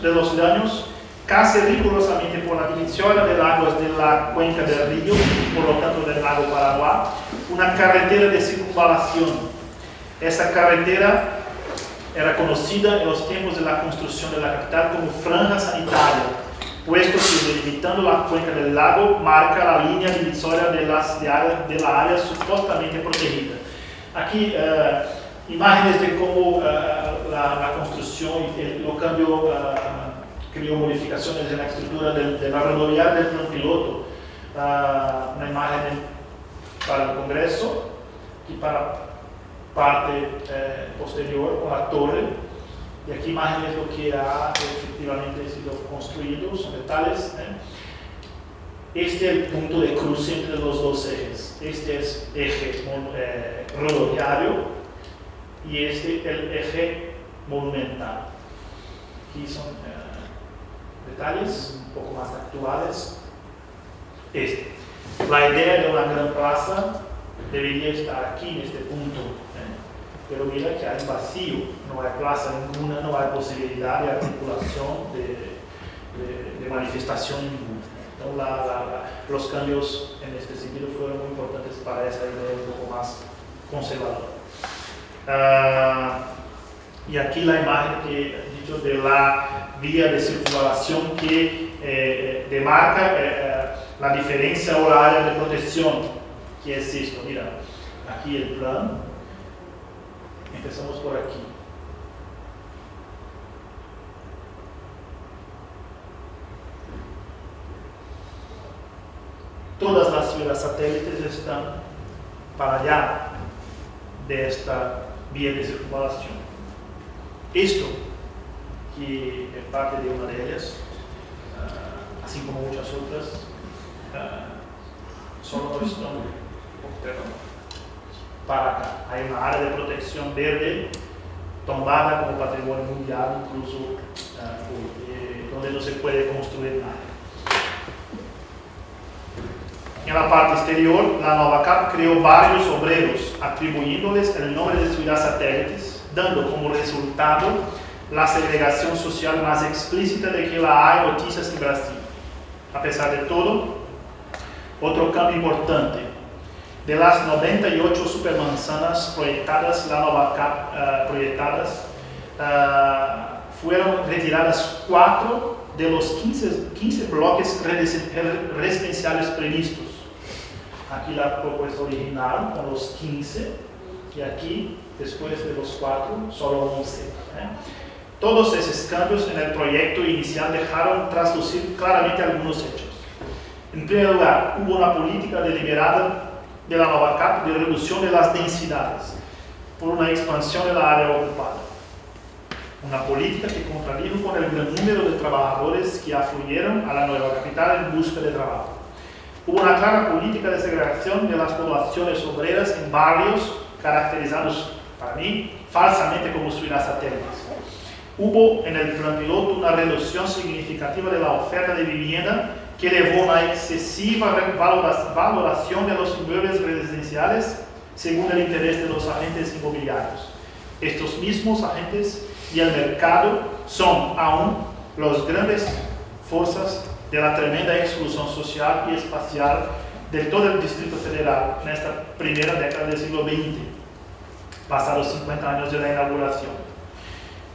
de los llanos, casi rigurosamente por la divisoria de aguas de la cuenca del río, por lo tanto del lago Paraguay, una carretera de circunvalación. Esa carretera era conocida en los tiempos de la construcción de la capital como franja sanitaria, puesto que delimitando la cuenca del lago marca la línea divisoria de la área supuestamente protegida. Aquí imágenes de cómo la construcción y lo cambio creó modificaciones en la estructura de la rodoviaria del plan piloto. Una imagen para el Congreso y para parte posterior con la torre. Y aquí imágenes de lo que ha efectivamente sido construido, son detalles. Este es el punto de cruce entre los dos ejes. Este es el eje rodoviario y este el eje monumental. Aquí son detalles un poco más actuales. La idea de una gran plaza debería estar aquí en este punto, pero mira que hay vacío, no hay plaza ninguna, no hay posibilidad de articulación, de manifestación ninguna. Entonces, los cambios en este sentido fueron muy importantes para esa idea un poco más conservadora. Y aquí la imagen que he dicho de la vía de circulación que demarca la diferencia o la área de protección, que es esto. Mira, aquí el plano. Empezamos por aquí. Todas las ciudades satélites están para allá de esta vía de circulación. Esto, que es parte de una de ellas, así como muchas otras, solo están para acá. Hay una área de protección verde tomada como patrimonio mundial, incluso donde no se puede construir nada. En la parte exterior, la Nova Cap creó varios obreros, atribuyéndoles el nombre de ciudad satélites, dando como resultado la segregación social más explícita de que la hay noticias en Brasil. A pesar de todo, otro cambio importante: de las 98 supermanzanas proyectadas, la Nova Cap fueron retiradas 4 de los 15 bloques residenciales previstos. Aquí la propuesta original con los 15 y aquí, después de los 4, solo 11. Todos esos cambios en el proyecto inicial dejaron traslucir claramente algunos hechos. En primer lugar, hubo una política deliberada de la Nova Cap de reducción de las densidades por una expansión de la área ocupada. Una política que contradijo con el gran número de trabajadores que afluyeron a la nueva capital en busca de trabajo. Hubo una clara política de segregación de las poblaciones obreras en barrios caracterizados, para mí, falsamente como ciudades satélites. Hubo en el plan piloto una reducción significativa de la oferta de vivienda que llevó a una excesiva valoración de los inmuebles residenciales según el interés de los agentes inmobiliarios. Estos mismos agentes y el mercado son aún las grandes fuerzas de la tremenda exclusión social y espacial de todo el Distrito Federal en esta primera década del siglo XX, pasados 50 años de la inauguración.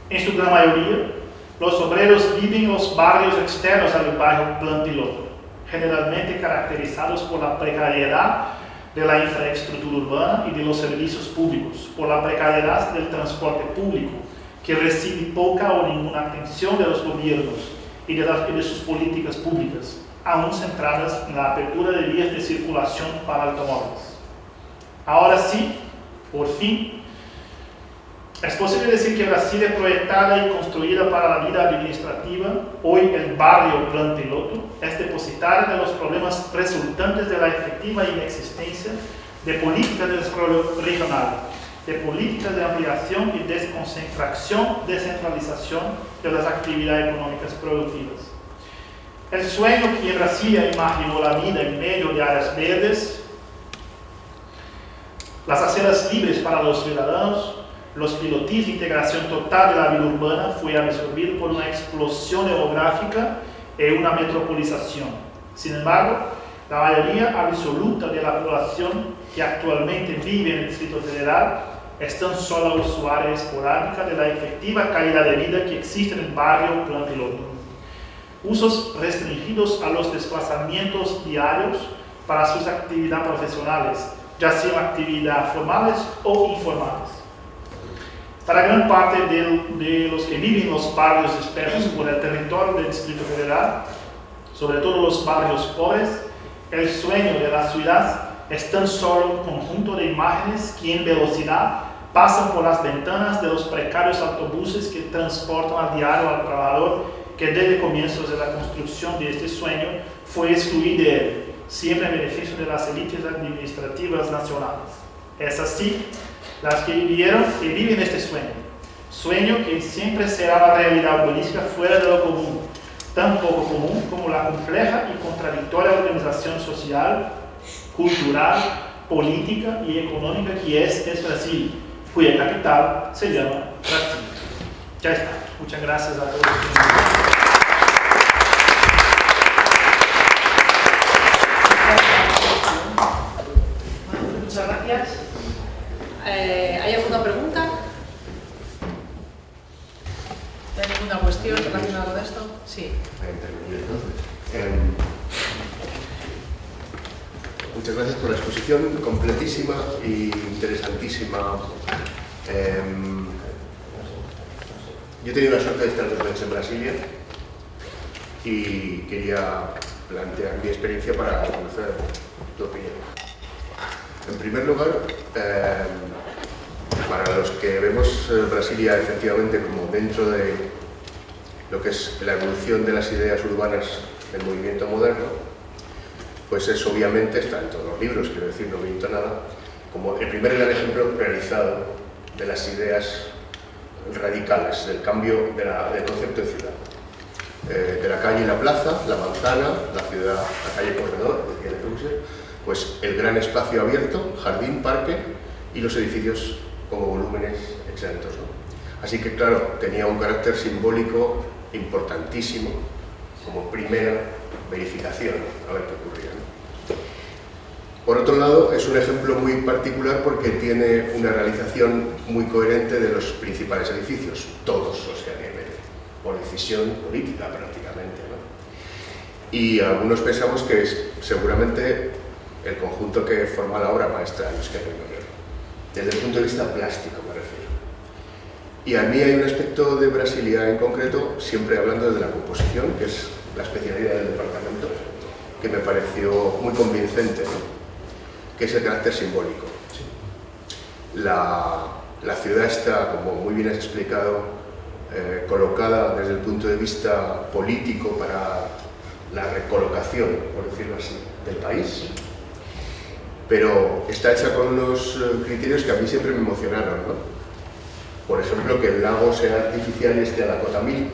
En su gran mayoría, los obreros viven en los barrios externos al barrio Plan Piloto, generalmente caracterizados por la precariedad de la infraestructura urbana y de los servicios públicos, por la precariedad del transporte público, que recibe poca o ninguna atención de los gobiernos y de sus políticas públicas, aún centradas en la apertura de vías de circulación para automóviles. Ahora sí, por fin, es posible decir que Brasil es proyectada y construida para la vida administrativa. Hoy el barrio Plan Piloto es depositario de los problemas resultantes de la efectiva inexistencia de políticas de desarrollo regional, de políticas de ampliación y descentralización de las actividades económicas productivas. El sueño que Brasilia imaginó la vida en medio de áreas verdes, las aceras libres para los ciudadanos, los pilotis de integración total de la vida urbana fue absorbido por una explosión demográfica y una metropolización. Sin embargo, la mayoría absoluta de la población que actualmente vive en el Distrito Federal es tan solo usuaria esporádica de la efectiva calidad de vida que existe en el barrio Plan Piloto. Usos restringidos a los desplazamientos diarios para sus actividades profesionales, ya sean actividades formales o informales. Para gran parte de los que viven en los barrios dispersos por el territorio del Distrito Federal, sobre todo los barrios pobres, el sueño de la ciudad es tan solo un conjunto de imágenes que en velocidad pasan por las ventanas de los precarios autobuses que transportan al diario al trabajador que desde comienzos de la construcción de este sueño fue excluir de él, siempre en beneficio de las élites administrativas nacionales. Es así, las que vivieron y viven este sueño que siempre será la realidad política fuera de lo común, tan poco común como la compleja y contradictoria organización social, cultural, política y económica que es Brasil, cuya capital se llama Brasil. Ya está. Muchas gracias a todos. Muchas gracias. ¿Hay alguna pregunta? ¿Hay ninguna cuestión relacionada con esto? Sí. Muchas gracias por la exposición completísima y interesantísima. Yo he tenido la suerte de estar 2 veces en Brasilia y quería plantear mi experiencia para conocer tu opinión. En primer lugar, para los que vemos Brasilia efectivamente como dentro de lo que es la evolución de las ideas urbanas del movimiento moderno, pues es obviamente, está en todos los libros, quiero decir, no miento nada, como el primer gran ejemplo realizado de las ideas radicales, del cambio del concepto de ciudad. De la calle y la plaza, la manzana, la ciudad, la calle corredor, decía Le Corbusier, pues el gran espacio abierto, jardín, parque y los edificios como volúmenes exentos, ¿no? Así que claro, tenía un carácter simbólico importantísimo como primera verificación, a ver qué ocurría, ¿no? Por otro lado, es un ejemplo muy particular porque tiene una realización muy coherente de los principales edificios, todos los que había en medio, por decisión política prácticamente, ¿no? Y algunos pensamos que es seguramente el conjunto que forma la obra maestra de los que desde el punto de vista plástico me refiero. Y a mí hay un aspecto de Brasilia en concreto, siempre hablando de la composición, que es la especialidad del departamento, que me pareció muy convincente, ¿no? Que es el carácter simbólico. La ciudad está, como muy bien has explicado, colocada desde el punto de vista político para la recolocación, por decirlo así, del país, pero está hecha con unos criterios que a mí siempre me emocionaron, ¿no? Por ejemplo, que el lago sea artificial y esté a la cota 1000.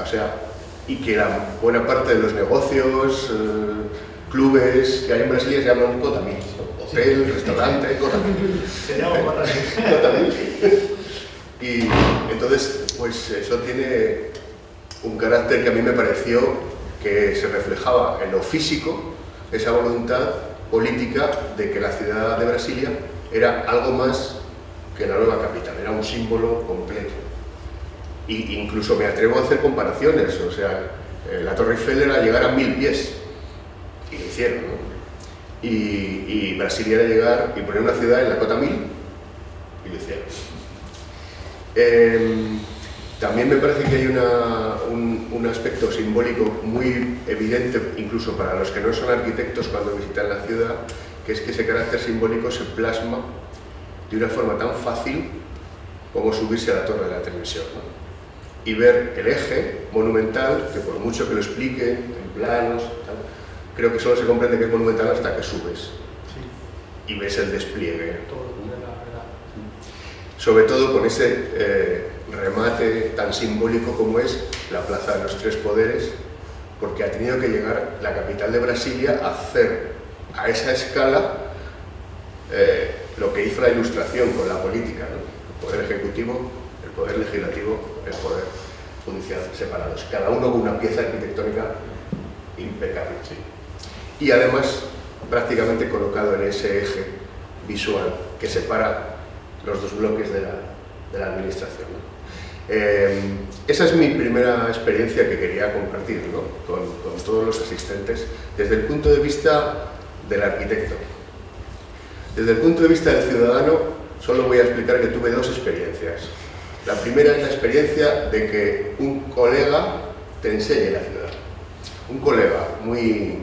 O sea, y que la buena parte de los negocios, clubes que hay en Brasilia se llaman cota 1000, ¿no? Hotel, restaurante, cota 1000. Se llama cota 1000. Cota 1000. Y entonces, pues eso tiene un carácter que a mí me pareció que se reflejaba en lo físico, esa voluntad política de que la ciudad de Brasilia era algo más que la nueva capital, era un símbolo completo. Y incluso me atrevo a hacer comparaciones, o sea, la Torre Eiffel era llegar a 1000 pies, y lo hicieron, ¿no? Y Brasilia era llegar y poner una ciudad en la cota 1000, y lo hicieron. También me parece que hay un aspecto simbólico muy evidente, incluso para los que no son arquitectos cuando visitan la ciudad, que es que ese carácter simbólico se plasma de una forma tan fácil como subirse a la torre de la televisión, ¿no? Y ver el eje monumental, que por mucho que lo explique en planos, tal, creo que solo se comprende que es monumental hasta que subes y ves el despliegue. Sobre todo con ese remate tan simbólico como es la Plaza de los Tres Poderes, porque ha tenido que llegar la capital de Brasilia a hacer a esa escala lo que hizo la Ilustración con la política, ¿no? El poder ejecutivo, el poder legislativo, el poder judicial separados, cada uno con una pieza arquitectónica impecable. Sí. Y además prácticamente colocado en ese eje visual que separa los dos bloques de la administración, ¿no? Esa es mi primera experiencia que quería compartir, ¿no? con todos los asistentes desde el punto de vista del arquitecto. Desde el punto de vista del ciudadano, solo voy a explicar que tuve dos experiencias. La primera es la experiencia de que un colega te enseñe la ciudad. Un colega muy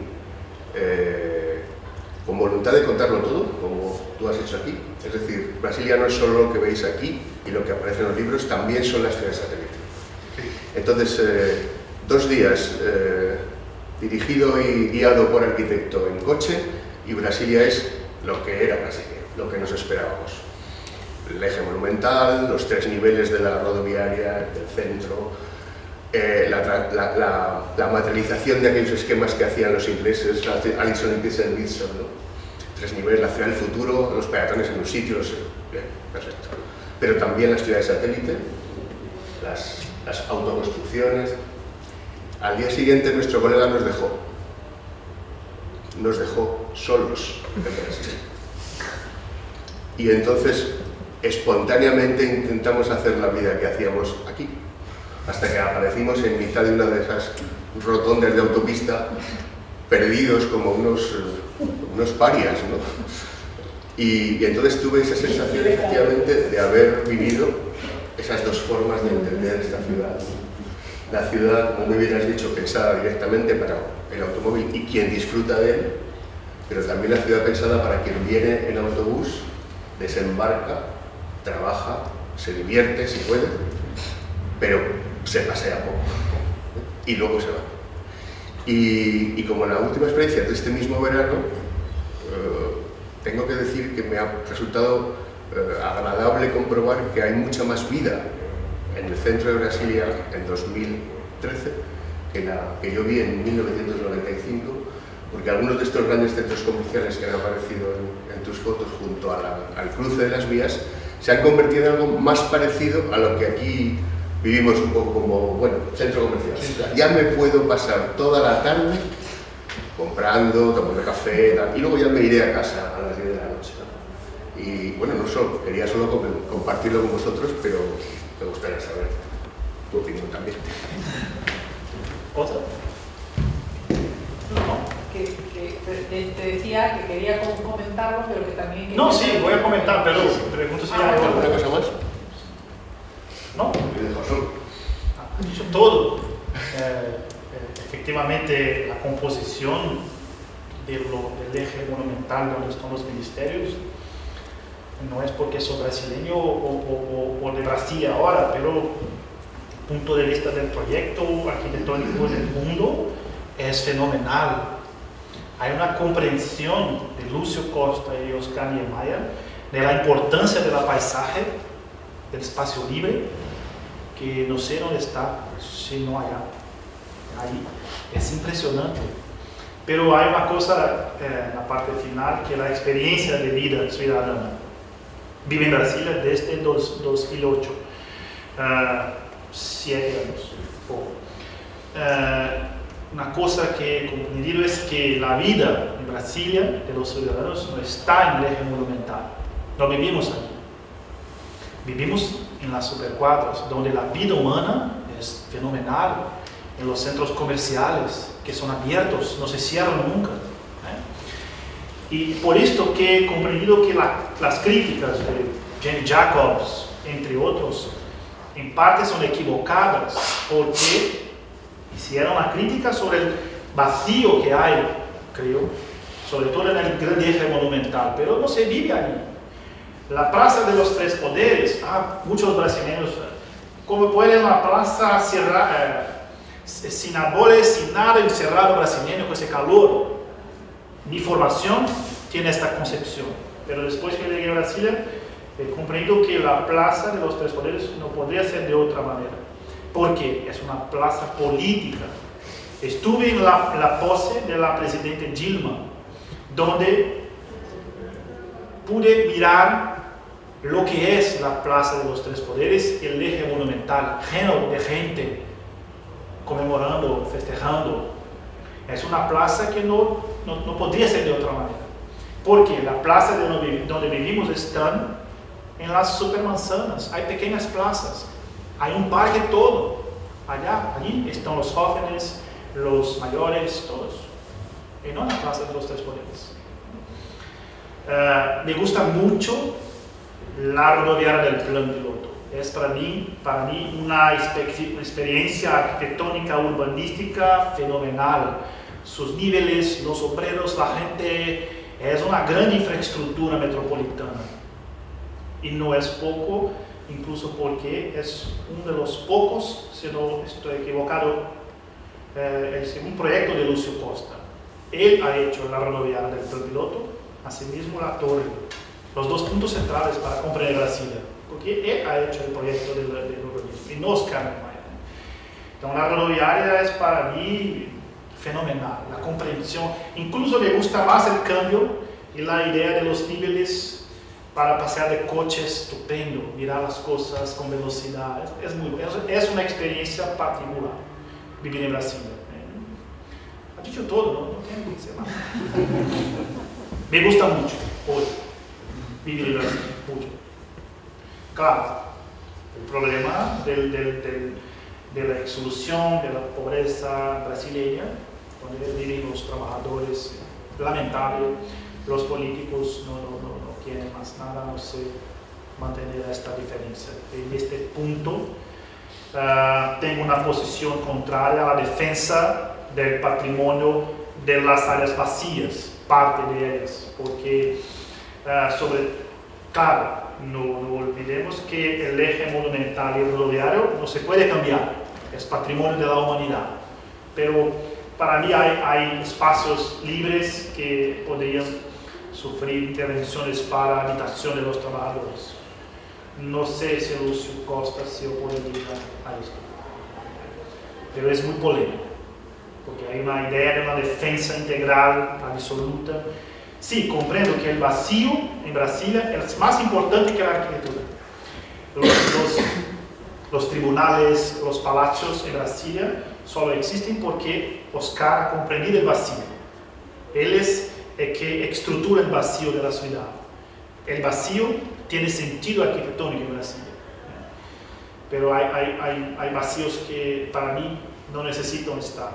con voluntad de contarlo todo, como tú has hecho aquí. Es decir, Brasilia no es solo lo que veis aquí y lo que aparece en los libros, también son las ciudades satélites. Entonces, 2 días dirigido y guiado por arquitecto en coche, y Brasilia es lo que era Brasilia, lo que nos esperábamos. El eje monumental, los 3 niveles de la rodoviaria, del centro, la materialización de aquellos esquemas que hacían los ingleses, Alison y Pearson, ¿no? 3 niveles, la ciudad del futuro, los peatones en un sitio, bien, perfecto. Pero también las ciudades satélite, las autoconstrucciones. Al día siguiente nuestro colega nos dejó solos en Brasil. Y entonces espontáneamente intentamos hacer la vida que hacíamos aquí, hasta que aparecimos en mitad de una de esas rotondas de autopista, perdidos como unos parias, ¿no? Y entonces tuve esa sensación efectivamente de haber vivido esas 2 formas de entender esta ciudad. La ciudad, como muy bien has dicho, pensada directamente para el automóvil y quien disfruta de él, pero también la ciudad pensada para quien viene en autobús, desembarca, trabaja, se divierte si puede, pero se pasea poco y luego se va. Y como la última experiencia de este mismo verano, tengo que decir que me ha resultado agradable comprobar que hay mucha más vida en el centro de Brasilia en 2013 que la que yo vi en 1995, porque algunos de estos grandes centros comerciales que han aparecido en tus fotos junto al cruce de las vías se han convertido en algo más parecido a lo que aquí vivimos un poco como, bueno, centro comercial. O sea, ya me puedo pasar toda la tarde comprando, tomando café, y luego ya me iré a casa a las 10 de la noche, ¿no? Y bueno, quería solo compartirlo con vosotros, pero me gustaría saber tu opinión también. ¿Otra? No, te decía que quería comentarlo, pero que también... Quería... No, sí, voy a comentar, pero pregunto si hay ¿Alguna cosa más? No, Yo dejo solo. ha dicho todo. Efectivamente, la composición del eje monumental donde están los ministerios no es porque soy brasileño o de Brasil ahora, pero desde el punto de vista del proyecto arquitectónico del mundo es fenomenal. Hay una comprensión de Lúcio Costa y Oscar Niemeyer de la importancia del paisaje, del espacio libre, que no sé dónde está si no hay ahí. Es impresionante. Pero hay una cosa en la parte final, que es la experiencia de vida ciudadana. Vive en Brasilia desde 2008, 7 años. Una cosa que he comprendido es que la vida en Brasilia de los ciudadanos no está en el eje monumental. No vivimos allí. Vivimos en las supercuadras, donde la vida humana es fenomenal, en los centros comerciales que son abiertos, no se cierran nunca. Y por esto que he comprendido que las críticas de Jamie Jacobs, entre otros, en parte son equivocadas, porque hicieron la crítica sobre el vacío que hay, creo, sobre todo en el gran eje monumental, pero no se vive allí. La Plaza de los Tres Poderes, muchos brasileños, ¿cómo puede una plaza cerrar, sin árboles, sin nada, encerrado brasileño con ese calor? Mi formación tiene esta concepción, pero después que llegué a Brasilia he comprendido que la Plaza de los Tres Poderes no podría ser de otra manera, porque es una plaza política. Estuve en la pose de la presidenta Dilma, donde pude mirar lo que es la Plaza de los Tres Poderes, el eje monumental, lleno de gente conmemorando, festejando. Es una plaza que no podría ser de otra manera, porque la plaza donde vivimos están en las supermanzanas, hay pequeñas plazas, hay un parque todo, allí están los jóvenes, los mayores, todos, y no en la Plaza de los Tres Poderes. Me gusta mucho la rodoviaria del Plan Piloto. Es para mí una experiencia arquitectónica, urbanística fenomenal. Sus niveles, los obreros, la gente, es una gran infraestructura metropolitana. Y no es poco incluso porque es uno de los pocos, si no estoy equivocado, es un proyecto de Lúcio Costa. Él ha hecho la rodoviaria del Piloto, asimismo la torre, los dos puntos centrales para comprender Brasilia, porque él ha hecho el proyecto del urbanismo y no Oscar Niemeyer. Entonces la rodoviaria es para mí fenomenal, la comprensión, incluso me gusta más el cambio y la idea de los niveles para pasear de coche estupendo, mirar las cosas con velocidad, es una experiencia particular vivir en Brasilia. Ha dicho todo, no tengo que decir más. Me gusta mucho hoy vivir en Brasil, mucho. Claro, el problema de la exclusión, de la pobreza brasileña, donde viven los trabajadores, lamentable, los políticos no quieren más nada, no sé mantener esta diferencia. En este punto tengo una posición contraria a la defensa del patrimonio de las áreas vacías, parte de ellas, porque claro, no olvidemos que el eje monumental y el rodoviario no se puede cambiar, es patrimonio de la humanidad, pero para mí hay espacios libres que podrían sufrir intervenciones para habitación de los trabajadores. No sé si Lúcio Costa se oponería a esto, pero es muy polémico, porque hay una idea de una defensa integral, absoluta. Sí, comprendo que el vacío en Brasilia es más importante que la arquitectura. Los tribunales, los palacios en Brasilia solo existen porque Oscar ha comprendido el vacío. Él es el que estructura el vacío de la ciudad. El vacío tiene sentido arquitectónico en Brasilia. Pero hay vacíos que para mí no necesitan estar.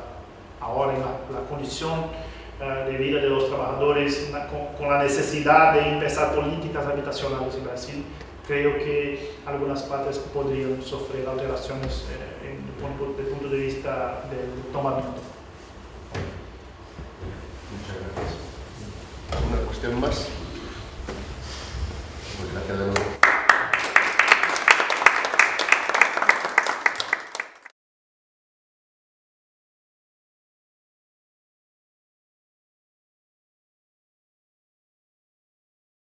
Ahora en la condición de vida de los trabajadores, con la necesidad de empezar políticas habitacionales en Brasil, creo que algunas partes podrían sufrir alteraciones desde el punto de vista del tomamiento. Muchas gracias. ¿Una cuestión más?